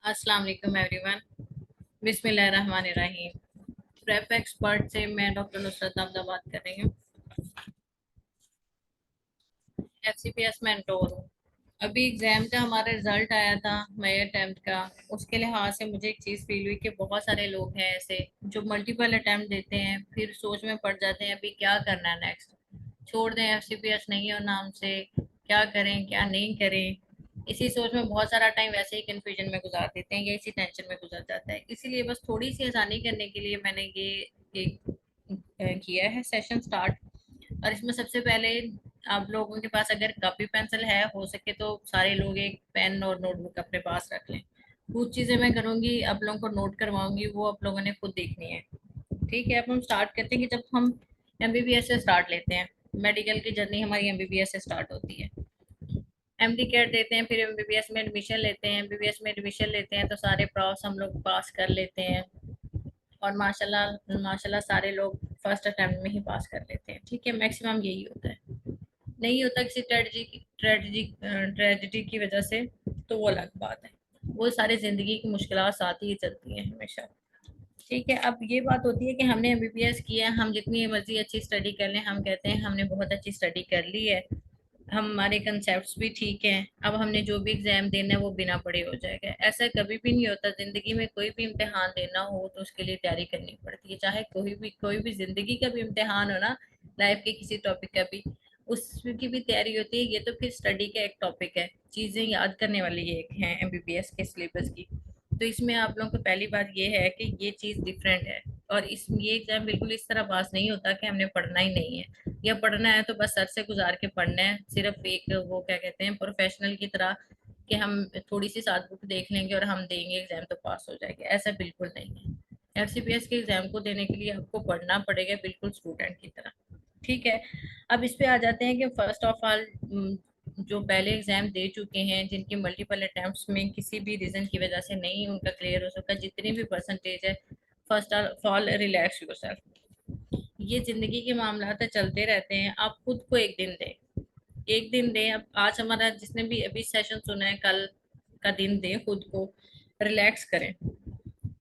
अस्सलाम वालेकुम एवरीवन। बिस्मिल्लाहिर्रहमानिर्रहीम। प्रेप एक्सपर्ट से मैं डॉक्टर नुसरत अब्दा बात कर रही हूँ। एफसीपीएस मेंटोर हूँ। अभी एग्जाम का हमारा रिजल्ट आया था मई अटेम्प्ट का। उसके लिहाज से मुझे एक चीज़ फील हुई कि बहुत सारे लोग हैं ऐसे जो मल्टीपल अटेम्प्ट देते हैं, फिर सोच में पड़ जाते हैं अभी क्या करना है नेक्स्ट। छोड़ दें, एफसीपीएस नहीं हो नाम से, क्या करें क्या नहीं करें। इसी सोच में बहुत सारा टाइम वैसे ही कंफ्यूजन में गुजार देते हैं या इसी टेंशन में गुजर जाता है। इसीलिए बस थोड़ी सी आसानी करने के लिए मैंने ये एक किया है सेशन स्टार्ट। और इसमें सबसे पहले आप लोगों के पास अगर कॉपी पेंसिल है, हो सके तो सारे लोग एक पेन और नोटबुक अपने पास रख लें। कुछ चीज़ें मैं करूँगी, आप लोगों को नोट करवाऊंगी, वो आप लोगों ने खुद देखनी है। ठीक है, अब हम स्टार्ट करते हैं कि जब हम एमबीबीएस से स्टार्ट लेते हैं, मेडिकल की जर्नी हमारी एमबीबीएस से स्टार्ट होती है। एमडी कैट देते हैं, फिर एमबीबीएस में एडमिशन लेते हैं। एमबीबीएस में एडमिशन लेते हैं तो सारे प्रॉस हम लोग पास कर लेते हैं। और माशाल्लाह माशाल्लाह सारे लोग फर्स्ट अटेम्प्ट में ही पास कर लेते हैं। ठीक है, मैक्सिमम यही होता है। नहीं होता किसी ट्रेजिडी की वजह से, तो वो अलग बात है। वो सारी जिंदगी की मुश्किलात साथ ही चलती हैं हमेशा। ठीक है, अब ये बात होती है कि हमने एमबीबीएस किया है, हम जितनी मर्जी अच्छी स्टडी कर लें, हम कहते हैं हमने बहुत अच्छी स्टडी कर ली है, हमारे कंसेप्ट्स भी ठीक हैं, अब हमने जो भी एग्जाम देना है वो बिना पढ़े हो जाएगा। ऐसा कभी भी नहीं होता। जिंदगी में कोई भी इम्तिहान देना हो तो उसके लिए तैयारी करनी पड़ती है, चाहे कोई भी जिंदगी का भी इम्तिहान हो ना, लाइफ के किसी टॉपिक का भी, उसकी भी तैयारी होती है। ये तो फिर स्टडी का एक टॉपिक है, चीजें याद करने वाली एक है एमबीबीएस के सिलेबस की। तो इसमें आप लोगों को पहली बात ये है कि ये चीज डिफरेंट है। और इस ये एग्जाम बिल्कुल इस तरह पास नहीं होता कि हमने पढ़ना ही नहीं है, या पढ़ना है तो बस सर से गुजार के पढ़ना है, सिर्फ एक वो क्या कहते हैं प्रोफेशनल की तरह कि हम थोड़ी सी साथ बुक देख लेंगे और हम देंगे एग्जाम तो पास हो जाएंगे। ऐसा बिल्कुल नहीं है। एफसीपीएस के एग्जाम को देने के लिए आपको पढ़ना पड़ेगा बिल्कुल स्टूडेंट की तरह। ठीक है, अब इस पे आ जाते हैं कि फर्स्ट ऑफ ऑल जो पहले एग्जाम दे चुके हैं, जिनके मल्टीपल अटेम्प्ट्स में किसी भी रीजन की वजह से नहीं उनका क्लियर हो सका, जितनी भी परसेंटेज है, first of all relax yourself. ये जिंदगी के मामला तो चलते रहते हैं, आप खुद को एक दिन दें। एक दिन दें। अब आज हमारा जिसने भी अभी सेशन सुना है, कल का दिन दें खुद को, रिलैक्स करें,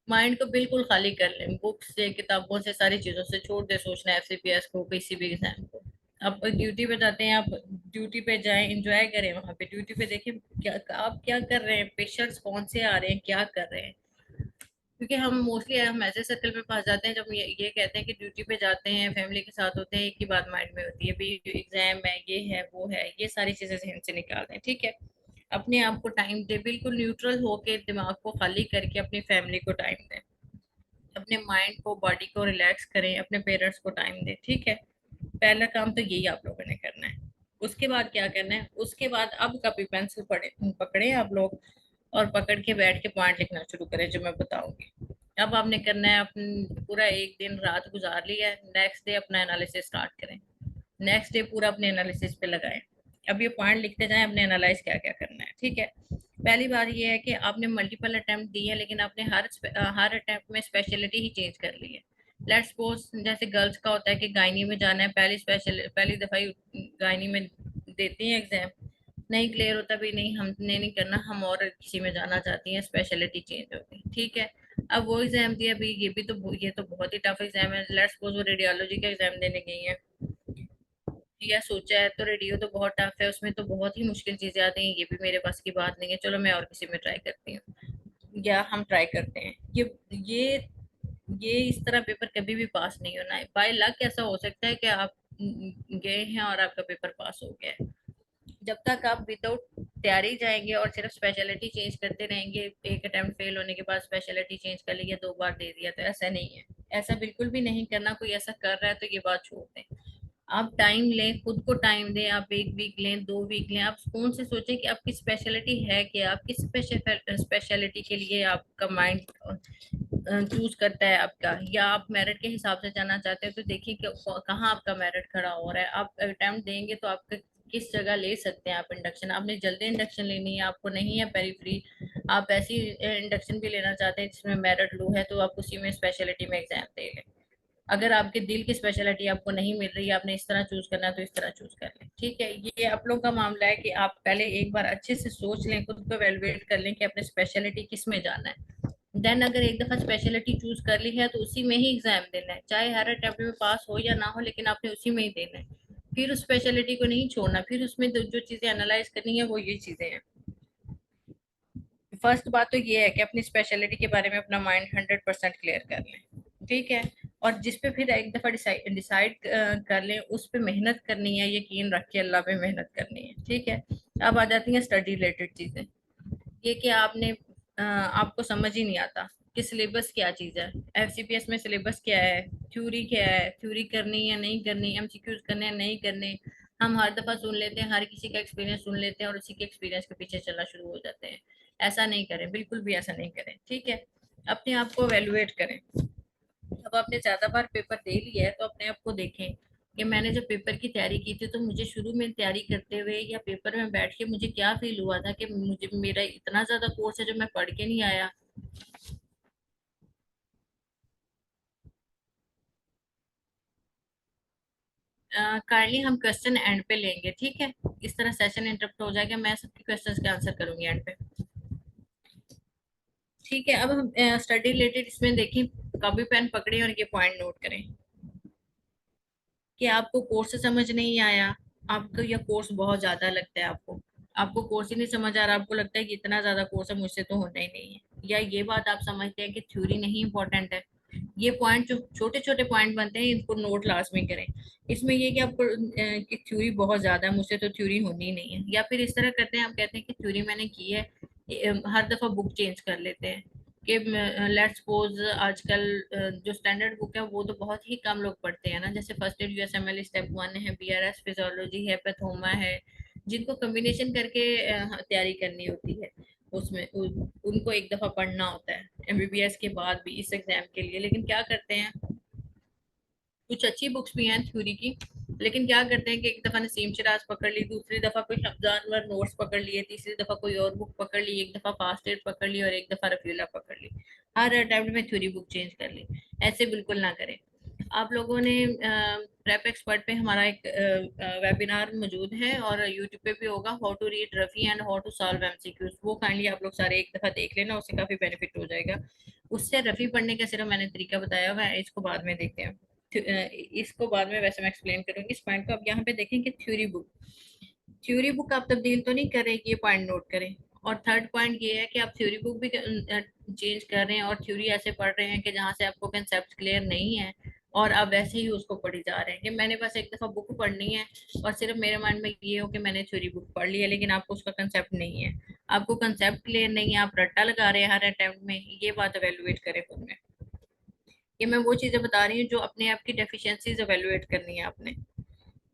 माइंड को बिल्कुल खाली कर लें, बुक्स से किताबों से सारी चीजों से छोड़ दे सोचना एफसीपीएस को किसी भी एग्जाम को। आप ड्यूटी पे जाते हैं, आप ड्यूटी पे जाएं, एंजॉय करें वहां पे। ड्यूटी पे देखें क्या आप क्या कर रहे हैं, पेशेंट्स कौन से आ रहे हैं, क्या कर रहे हैं। क्योंकि हम मोस्टली हम ऐसे सर्कल में फंस जाते हैं जब ये कहते हैं कि ड्यूटी पे जाते हैं, फैमिली के साथ होते हैं, एक ही बात माइंड में होती है भी एग्जाम है, ये है वो है, ये सारी चीजें जहन से निकाल दें। ठीक है, अपने आप को टाइम दे, बिल्कुल न्यूट्रल होके दिमाग को खाली करके अपनी फैमिली को टाइम दें, अपने माइंड को बॉडी को रिलैक्स करें, अपने पेरेंट्स को टाइम दें। ठीक है, पहला काम तो यही आप लोगों ने करना है। उसके बाद क्या करना है, उसके बाद अब कॉपी पेंसिल पकड़े आप लोग, और पकड़ के बैठ के पॉइंट लिखना शुरू करें जो मैं बताऊंगी। अब आपने करना है, अपन पूरा एक दिन रात गुजार लिया है, नेक्स्ट डे अपना एनालिसिस स्टार्ट करें। नेक्स्ट डे पूरा अपने एनालिसिस पे लगाएं। अब ये पॉइंट लिखते जाएं अपने एनालाइज क्या क्या करना है। ठीक है, पहली बात ये है कि आपने मल्टीपल अटेम्प्ट दी है, लेकिन आपने हर अटेम्प्ट में स्पेशलिटी ही चेंज कर ली है। लेट्स सपोज जैसे गर्ल्स का होता है कि गायनी में जाना है, पहली दफा ही गायनी में देती हैं एग्जाम, नहीं क्लियर होता भी, नहीं हमने नहीं करना, हम और किसी में जाना चाहती हैं, स्पेशलिटी चेंज होगी। ठीक है, अब वो एग्जाम दिया भी, ये तो बहुत ही टफ एग्जाम है। लेट्स सपोज वो रेडियोलॉजी का एग्जाम देने गई है, या सोचा है तो रेडियो तो बहुत टफ है, उसमें तो बहुत ही मुश्किल चीजें आती हैं, ये भी मेरे पास की बात नहीं है, चलो मैं और किसी में ट्राई करती हूँ, या हम ट्राई करते हैं। ये ये इस तरह पेपर कभी भी पास नहीं होना है। बाय लक ऐसा हो सकता है कि आप गए हैं और आपका पेपर पास हो गया है। जब तक आप विदाउट तैयारी जाएंगे और सिर्फ स्पेशलिटी चेंज करते रहेंगे, एक अटेम्प्ट फेल होने के बाद स्पेशलिटी चेंज कर लिया, 2 बार दे दिया, तो ऐसा नहीं है। ऐसा बिल्कुल भी नहीं करना। कोई ऐसा कर रहा है तो ये बात छोड़ दें। आप टाइम लें, खुद को टाइम दें, आप 1 वीक लें, 2 वीक लें, आप सुकून से सोचें कि आपकी स्पेशलिटी है कि आप किस स्पेशलिटी के लिए आपका माइंड चूज करता है आपका, या आप मेरिट के हिसाब से जाना चाहते हैं तो देखिए कि कहाँ आपका मेरिट खड़ा हो रहा है। आप अटेम्प्ट देंगे तो आपका किस जगह ले सकते हैं आप इंडक्शन। आपने जल्दी इंडक्शन लेनी है, आपको नहीं है पेरीफ्री, आप ऐसी इंडक्शन भी लेना चाहते हैं जिसमें मेरिट लो है, तो आप उसी में स्पेशलिटी में एग्जाम दे लें। अगर आपके दिल की स्पेशलिटी आपको नहीं मिल रही है, आपने इस तरह चूज करना है तो इस तरह चूज कर लें। ठीक है, ये आप लोगों का मामला है कि आप पहले एक बार अच्छे से सोच लें, खुद को एवेलुएट कर लें कि अपने स्पेशलिटी किस में जाना है। देन अगर एक दफा स्पेशलिटी चूज कर ली है तो उसी में ही एग्जाम देना है, चाहे हर अटेम्प्ट में पास हो या ना हो, लेकिन आपने उसी में ही देना है। फिर उस स्पेशलिटी को नहीं छोड़ना, फिर उसमें जो चीजें एनालाइज करनी है वो ये चीजें हैं। फर्स्ट बात तो ये है कि अपनी स्पेशलिटी के बारे में अपना माइंड 100% क्लियर कर लें। ठीक है, और जिस पे फिर एक दफा डिसाइड कर लें, उस पे मेहनत करनी है, यकीन रख के अल्लाह पे मेहनत करनी है। ठीक है, अब आ जाती हैं स्टडी रिलेटेड चीजें। ये कि आपको समझ ही नहीं आता कि सिलेबस क्या चीज है। एफसीपीएस में सिलेबस क्या है, थ्योरी क्या है, थ्योरी करनी है नहीं करनी, एमसीक्यूज करने हैं नहीं करने। हम हर दफा सुन लेते हैं, हर किसी का एक्सपीरियंस सुन लेते हैं और उसी के एक्सपीरियंस के पीछे चलना शुरू हो जाते हैं। ऐसा नहीं करें, बिल्कुल भी ऐसा नहीं करें। ठीक है, अपने आप को एवेलुएट करें। अब आपने ज्यादा बार पेपर दे लिया है तो अपने आप को देखें कि मैंने जब पेपर की तैयारी की थी तो मुझे शुरू में तैयारी करते हुए या पेपर में बैठ के मुझे क्या फील हुआ था कि मुझे मेरा इतना ज्यादा कोर्स है जो मैं पढ़ के नहीं आया। काइंडली हम क्वेश्चन एंड पे लेंगे, ठीक है। इस तरह सेशन इंटरप्ट हो जाएगा, मैं सबके क्वेश्चंस के आंसर करूंगी एंड पे। ठीक है, अब हम स्टडी रिलेटेड इसमें देखें। कॉपी पेन पकड़े और ये पॉइंट नोट करें कि आपको कोर्स समझ नहीं आया, आपको यह कोर्स बहुत ज्यादा लगता है, आपको आपको कोर्स ही नहीं समझ आ रहा, आपको लगता है कि इतना ज्यादा कोर्स है मुझसे तो होना ही नहीं है, या ये बात आप समझते हैं कि थ्योरी नहीं इंपॉर्टेंट है। ये पॉइंट जो छोटे छोटे पॉइंट बनते हैं इनको नोट लाजमी करें। इसमें ये कि आपको कि थ्योरी बहुत ज्यादा है, मुझसे तो थ्योरी होनी ही नहीं है। या फिर इस तरह करते हैं, हम कहते हैं कि थ्योरी मैंने की है, हर दफा बुक चेंज कर लेते हैं। कि लेट्स सपोज आजकल जो स्टैंडर्ड बुक है वो तो बहुत ही कम लोग पढ़ते हैं ना, जैसे फर्स्ट एड यूएसएमएल स्टेप 1 है, बीआरएस फिजियोलॉजी है, पैथोमा है, जिनको कॉम्बिनेशन करके तैयारी करनी होती है। उसमें उनको एक दफा पढ़ना होता है एमबीबीएस के बाद भी इस एग्जाम के लिए। लेकिन क्या करते हैं, कुछ अच्छी बुक्स भी हैं थ्योरी की, लेकिन क्या करते हैं कि एक दफा नसीम शिराज पकड़ ली, दूसरी दफा कोई जानवर नोट्स पकड़ लिए, तीसरी दफा कोई और बुक पकड़ ली, एक दफा फास्ट एड पकड़ ली और एक दफा रफीला पकड़ ली। हर अटेम्प्ट में थ्योरी बुक चेंज कर ली। ऐसे बिल्कुल ना करें। आप लोगों ने प्रेप एक्सपर्ट पे हमारा एक वेबिनार मौजूद है और यूट्यूब पे भी होगा, हाउ टू रीड रफी and how to solve MCQs. वो काइंडली आप लोग सारे एक दफा देख लेना, उससे काफी बेनिफिट हो जाएगा। उससे रफी पढ़ने का सिर्फ मैंने तरीका बताया हुआ है, इसको बाद में देखते हैं। इसको बाद में वैसे मैं एक्सप्लेन करूंगी इस पॉइंट को। अब यहाँ पे देखें कि थ्योरी बुक आप तब्दील तो नहीं कर रहे, ये पॉइंट नोट करें। और थर्ड पॉइंट ये है कि आप थ्योरी बुक भी चेंज कर रहे हैं और थ्योरी ऐसे पढ़ रहे हैं कि जहाँ से आपको कंसेप्ट क्लियर नहीं है और आप वैसे ही उसको पढ़ी जा रहे हैं कि मैंने बस एक दफा बुक पढ़नी है और सिर्फ मेरे माइंड में ये हो कि मैंने थ्योरी बुक पढ़ ली है, लेकिन आपको उसका कंसेप्ट नहीं है, आपको कंसेप्ट क्लियर नहीं है, आप रट्टा लगा रहे हैं हर अटेम्प्ट में। ये बात एवेलुएट करें खुद में। ये मैं वो चीजें बता रही हूँ जो अपने आप की डेफिशिएंसीज एवेलुएट करनी है आपने,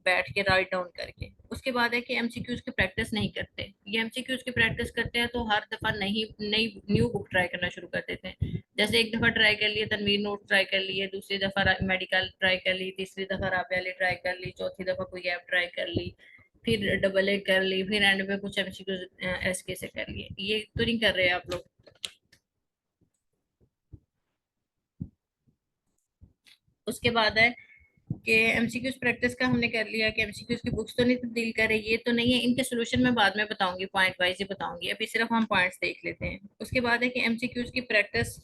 बैठ के राइट डाउन करके। उसके बाद है कि एमसीक्यूज की प्रैक्टिस नहीं करते। ये एमसीक्यूज की प्रैक्टिस करते हैं तो हर दफा नई नई न्यू बुक ट्राई करना शुरू कर देते हैं। जैसे एक दफा ट्राई कर लिए तनवीर नोट ट्राई कर लिए, दूसरी दफा मेडिकल ट्राई कर ली, तीसरी दफा राबिया अली ट्राई कर ली, चौथी दफा कोई ऐप ट्राई कर ली, फिर डबल ए कर ली, फिर एंड पे कुछ एमसीक्यूज एसके से कर लिए। ये तो नहीं कर रहे आप लोग। उसके बाद है कि एमसीक्यूज प्रैक्टिस का हमने कर लिया कि एमसीक्यूज की बुक्स तो नहीं तब्दील करे, ये तो नहीं है। इनके सोल्यूशन मैं बाद में बताऊंगी, पॉइंट वाइज ही बताऊंगी, अभी सिर्फ हम पॉइंट्स देख लेते हैं। उसके बाद है कि एमसीक्यूज की प्रैक्टिस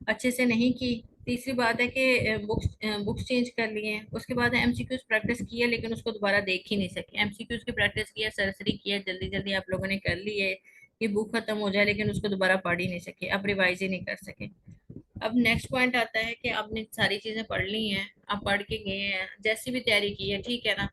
अच्छे से नहीं की। तीसरी बात है कि बुक्स चेंज कर लिए हैं। उसके बाद है एमसीक्यूज प्रैक्टिस की है लेकिन उसको दोबारा देख ही नहीं सके। एमसीक्यूज की प्रैक्टिस की है, सरसरी की है, जल्दी जल्दी आप लोगों ने कर ली है कि बुक खत्म हो जाए, लेकिन उसको दोबारा पढ़ ही नहीं सके, अब रिवाइज ही नहीं कर सके। अब नेक्स्ट पॉइंट आता है कि आपने सारी चीजें पढ़ ली हैं, आप पढ़ के गए हैं, जैसी भी तैयारी की है, ठीक है ना।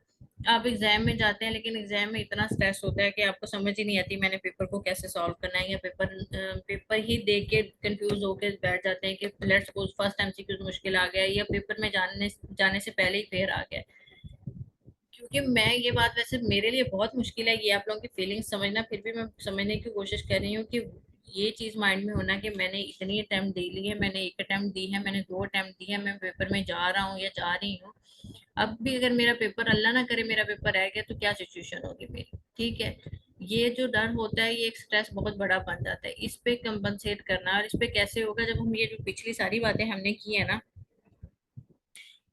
आप एग्जाम में जाते हैं लेकिन एग्जाम में इतना स्ट्रेस होता है कि आपको समझ ही नहीं आती मैंने पेपर को कैसे सॉल्व करना है, या पेपर ही देख के कंफ्यूज होके बैठ जाते हैं कि लेट्स सपोज फर्स्ट एमसीक्यू मुश्किल आ गया या पेपर में जाने जाने से पहले ही फेयर आ गया। क्योंकि मैं ये बात वैसे मेरे लिए बहुत मुश्किल है ये आप लोगों की फीलिंग्स समझना, फिर भी मैं समझने की कोशिश कर रही हूँ कि ये चीज माइंड में होना कि मैंने इतनी अटेम्प्ट दे ली है, मैंने एक अटेम्प्ट दी है, मैंने दो अटेम्प्ट दी है, मैं पेपर में जा रहा हूँ या जा रही हूँ। अब भी अगर मेरा पेपर, अल्लाह ना करे मेरा पेपर रह गया तो क्या सिचुएशन होगी मेरी। ठीक है, ये जो डर होता है ये एक स्ट्रेस बहुत बड़ा बन जाता है। इस पे कंपनसेट करना, और इस पे कैसे होगा, जब हम ये जो पिछली सारी बातें हमने की है ना,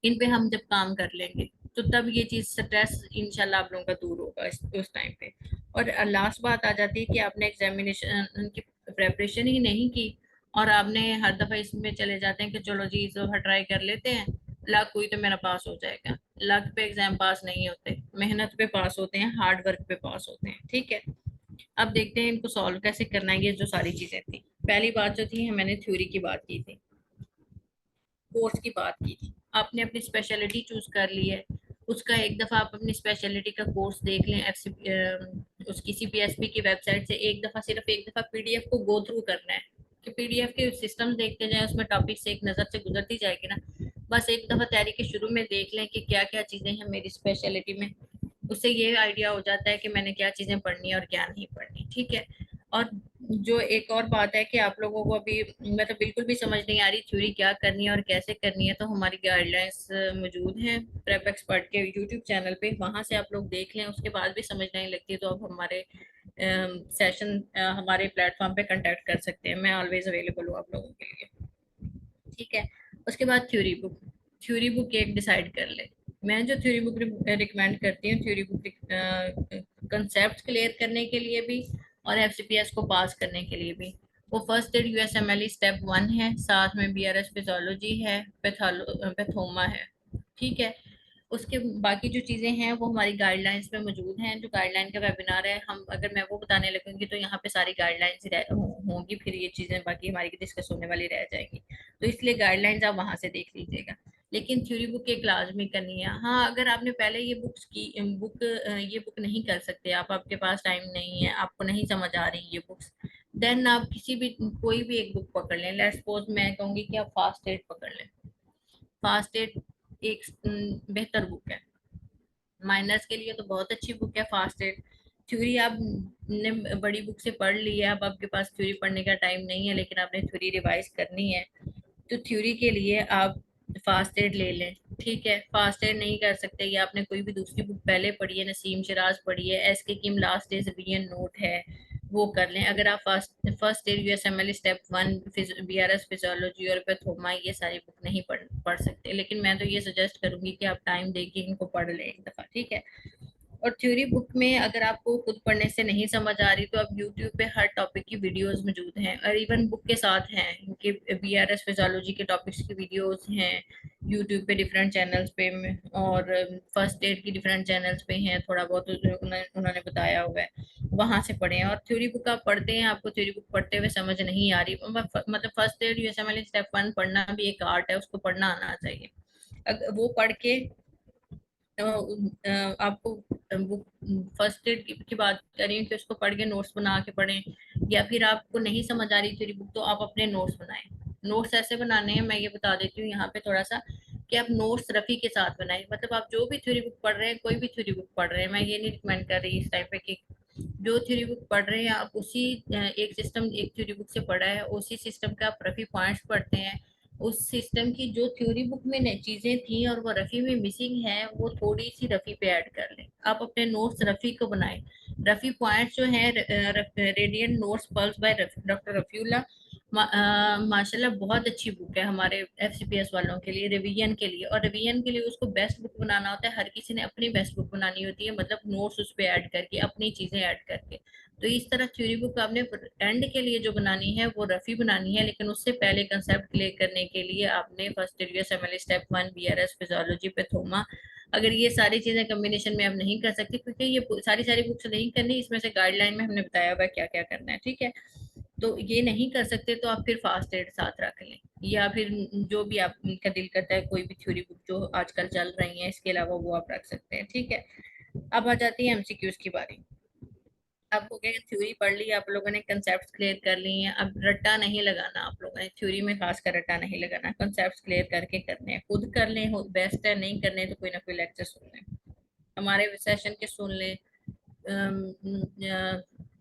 इन पे हम जब काम कर लेंगे तो तब ये चीज स्ट्रेस इंशाल्लाह आप लोगों का दूर होगा उस टाइम पे। और लास्ट बात आ जाती है कि आपने एग्जामिनेशन की प्रेपरेशन ही नहीं की और आपने हर दफा इसमें चले जाते हैं कि चलो जी इस दफा ट्राई कर लेते हैं, लक हुई तो मेरा पास हो जाएगा। लक पे एग्जाम पास नहीं होते, मेहनत पे पास होते हैं, हार्ड वर्क पे पास होते हैं। ठीक है, अब देखते हैं इनको सॉल्व कैसे करना है। ये जो सारी चीजें थी, पहली बात जो थी मैंने थ्योरी की बात की थी, कोर्स की बात की थी। आपने अपनी स्पेशलिटी चूज कर ली है, उसका एक दफा आप अपनी स्पेशलिटी का कोर्स देख लें। उसकी सीपीएसपी की वेबसाइट से एक दफा, सिर्फ एक दफा पीडीएफ को गो थ्रू करना है कि पीडीएफ के सिस्टम देखते जाए, उसमें टॉपिक से एक नजर से गुजरती जाएगी ना। बस एक दफा तैयारी के शुरू में देख लें कि क्या क्या चीजें हैं मेरी स्पेशलिटी में, उससे ये आइडिया हो जाता है कि मैंने क्या चीजें पढ़नी है और क्या नहीं पढ़नी। ठीक है। और जो एक और बात है कि आप लोगों को अभी मतलब बिल्कुल भी समझ नहीं आ रही थ्योरी क्या करनी है और कैसे करनी है, तो हमारी गाइडलाइंस मौजूद हैं प्रेप एक्सपर्ट के यूट्यूब चैनल पे, वहां से आप लोग देख लें। उसके बाद भी समझ नहीं लगती तो आप हमारे सेशन हमारे प्लेटफॉर्म पे कांटेक्ट कर सकते हैं। मैं ऑलवेज अवेलेबल हूँ आप लोगों के लिए। ठीक है। उसके बाद थ्योरी बुक एक डिसाइड कर ले। मैं जो थ्योरी बुक रिकमेंड करती हूँ, थ्योरी बुक कंसेप्ट क्लियर करने के लिए भी और एफसीपीएस को पास करने के लिए भी, वो फर्स्ट एड यूएसएमएल स्टेप 1 है, साथ में बीआरएस फिजियोलॉजी है, पैथोमा है। ठीक है। उसके बाकी जो चीजें हैं वो हमारी गाइडलाइंस में मौजूद हैं। जो गाइडलाइन का वेबिनार है, हम अगर मैं वो बताने लगूंगी तो यहाँ पे सारी गाइडलाइंस होंगी, फिर ये चीजें बाकी हमारी डिस्कस होने वाली रह जाएंगी। तो इसलिए गाइडलाइंस आप वहां से देख लीजिएगा। लेकिन थ्योरी बुक एक लाजमी करनी है। हाँ, अगर आपने पहले ये ये बुक नहीं कर सकते आप, आपके पास टाइम नहीं है, आपको नहीं समझ आ रही ये बुक्स, देन आप किसी भी कोई भी एक बुक पकड़ लें। लेट्स सपोज मैं कहूंगी कि आप फास्ट एड पकड़ लें। फास्ट एड एक बेहतर बुक है, माइनर्स के लिए तो बहुत अच्छी बुक है फास्ट एड। थ्योरी आपने बड़ी बुक से पढ़ ली है, अब आपके पास थ्योरी पढ़ने का टाइम नहीं है, लेकिन आपने थ्योरी रिवाइज करनी है, तो थ्योरी के लिए आप फास्ट एड ले लें। ठीक है। फास्ट एड नहीं कर सकते या आपने कोई भी दूसरी बुक पहले पढ़ी है, नसीम शिराज पढ़ी है, एस के किम लास्ट डेज रिवीजन नोट है, वो कर लें। अगर आप first aid यूएसएमएल step 1, BRS physiology और पैथोमा ये सारी बुक नहीं पढ़ सकते, लेकिन मैं तो ये सजेस्ट करूंगी कि आप टाइम देके इनको पढ़ लें एक दफा। ठीक है। और थ्योरी बुक में अगर आपको खुद पढ़ने से नहीं समझ आ रही तो आप यूट्यूब पे हर टॉपिक की वीडियोस मौजूद हैं, और इवन बुक के साथ हैं इनके बीआरएस फिजियोलॉजी के टॉपिक्स की वीडियोस हैं यूट्यूब पे डिफरेंट चैनल्स पे और फर्स्ट एड की डिफरेंट चैनल्स पे हैं, थोड़ा बहुत उन्होंने बताया हुआ है, वहां से पढ़े। और थ्योरी बुक आप पढ़ते हैं, आपको थ्योरी बुक पढ़ते हुए समझ नहीं आ रही, मतलब फर्स्ट एड यूएसएमएल स्टेप 1 पढ़ना भी एक आर्ट है, उसको पढ़ना आना चाहिए। वो पढ़ के आपको बुक फर्स्ट एड की बात करें कि उसको पढ़ के नोट्स बना के पढ़ें, या फिर आपको नहीं समझ आ रही थ्योरी बुक तो आप अपने नोट्स बनाएं। नोट्स ऐसे बनाने हैं, मैं ये बता देती हूँ यहाँ पे थोड़ा सा, कि आप नोट्स रफी के साथ बनाएं। मतलब आप जो भी थ्योरी बुक पढ़ रहे हैं, कोई भी थ्योरी बुक पढ़ रहे हैं, मैं ये नहीं रिकमेंड कर रही इस टाइम पे कि जो थ्योरी बुक पढ़ रहे हैं आप उसी एक सिस्टम एक थ्योरी बुक से पढ़ा है उसी सिस्टम का आप रफी पॉइंट्स पढ़ते हैं। उस सिस्टम की जो थ्योरी बुक में चीजें थी और वो रफी में मिसिंग है, वो थोड़ी सी रफी पे ऐड कर लें। आप अपने नोट्स रफी को बनाएं। रफी पॉइंट्स जो है, radiant notes pulse by doctor Rafiullah, माशाल्लाह बहुत अच्छी बुक है हमारे एफसीपीएस वालों के लिए, रिवीजन के लिए। और रिवीजन के लिए उसको बेस्ट बुक बनाना होता है, हर किसी ने अपनी बेस्ट बुक बनानी होती है, मतलब नोट्स उस पे ऐड करके, अपनी चीजें ऐड करके। तो इस तरह थ्योरी बुक आपने एंड के लिए जो बनानी है वो रफी बनानी है, लेकिन उससे पहले कंसेप्ट क्लियर करने के लिए आपने first year ML step 1, BRS physiology Pathoma, अगर ये सारी चीजें कम्बिनेशन में आप नहीं कर सकते, क्योंकि ये सारी सारी बुक्स नहीं करनी, इसमें से गाइडलाइन में हमने बताया हुआ क्या क्या करना है। ठीक है। तो ये नहीं कर सकते तो आप फिर फास्ट एड साथ रख लें, या फिर जो भी आपका दिल करता है, कोई भी थ्योरी बुक जो आजकल चल रही है इसके अलावा वो आप रख सकते हैं। ठीक है। अब आ जाती है एमसीक्यूज की बारी। अब हो गया, थ्योरी पढ़ ली आप लोगों ने, कंसेप्ट क्लियर कर लिए हैं, अब रट्टा नहीं लगाना आप लोगों ने थ्योरी में, खासकर रट्टा नहीं लगाना, कंसेप्ट क्लियर करके करने हैं, खुद कर लें हो बेस्ट है, नहीं करने तो कोई ना कोई लेक्चर सुन लें, हमारे सेशन के सुन लें।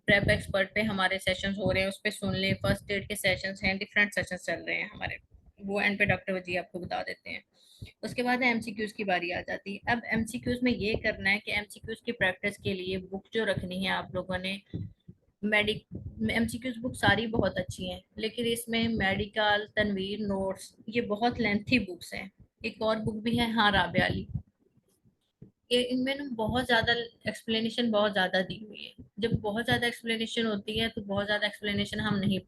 प्रेप एक्सपर्ट पे हमारे सेशंस हो रहे हैं, उस पे सुन लें। फर्स्ट एड के सेशंस हैं, डिफरेंट सेशंस चल रहे हैं हमारे, वो एंड पे डॉक्टर वजी आपको बता देते हैं। उसके बाद एमसीक्यूज की बारी आ जाती है। अब एमसीक्यूज में ये करना है कि एमसीक्यूज की प्रैक्टिस के लिए बुक जो रखनी है आप लोगों ने, मेडिक एमसीक्यूज बुक सारी बहुत अच्छी हैं, लेकिन इसमें मेडिकल, तनवीर नोट्स, ये बहुत लेंथी बुक्स हैं। एक और बुक भी है, हाँ राबिया अली। ये इनमें ना बहुत ज्यादा एक्सप्लेनेशन बहुत ज्यादा दी हुई है। जब बहुत ज्यादा एक्सप्लेनेशन होती है तो बहुत ज्यादा एक्सप्लेनेशन हम नहीं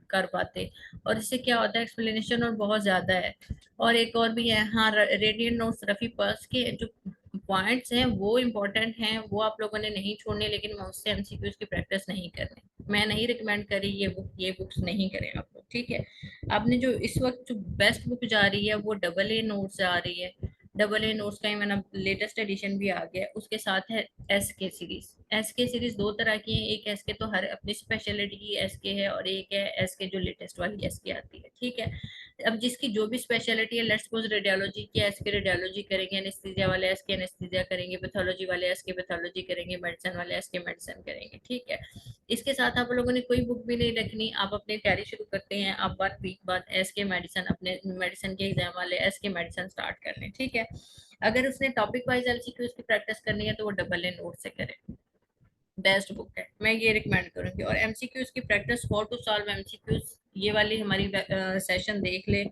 कर पाते, और इससे क्या होता है, एक्सप्लेनेशन और बहुत ज्यादा है। और एक और भी है, हाँ रेडियंट नोट्स रफी पर्स के जो पॉइंट्स हैं वो इम्पोर्टेंट हैं, वो आप लोगों ने नहीं छोड़ने, लेकिन मैं उससे एमसीक्यूज की प्रैक्टिस नहीं करनी। मैं नहीं रिकमेंड करी ये बुक्स नहीं करें आप लोग, ठीक है। आपने जो इस वक्त जो बेस्ट बुक जा रही है वो डबल ए नोट्स आ रही है। डबल ए नोट्स का ही मैंने लेटेस्ट एडिशन भी आ गया है। उसके साथ है एस के सीरीज। एस के सीरीज दो तरह की है, एक एस के तो हर अपनी स्पेशलिटी की एस के है, और एक है एस के जो लेटेस्ट वाली एस के आती है, ठीक है। अब जिसकी जो भी स्पेशलिटी है, लेट्स सपोज रेडियोलॉजी की एस के रेडियोलॉजी करेंगे, एनेस्थीसिया वाले एस के एनेस्थीसिया करेंगे, पैथोलॉजी वाले एस के पैथोलॉजी करेंगे, मेडिसिन वाले एस के मेडिसिन करेंगे, ठीक है। इसके साथ आप लोगों ने कोई बुक भी नहीं रखनी, आप अपनी तैयारी शुरू करते हैं, आप 1 वीक बाद एस के मेडिसिन, अपने मेडिसिन के एग्जाम वाले एस के मेडिसिन स्टार्ट कर लें, ठीक है। अगर उसने टॉपिक वाइज एमसीक्यूज की प्रैक्टिस करनी है तो वो डबल ए नोट से करे, बेस्ट बुक है, मैं ये रिकमेंड करूंगी। और एमसीक्यूज की प्रैक्टिस 4 टू सॉल्व एमसीक्यूज, ये वाली हमारी सेशन देख ले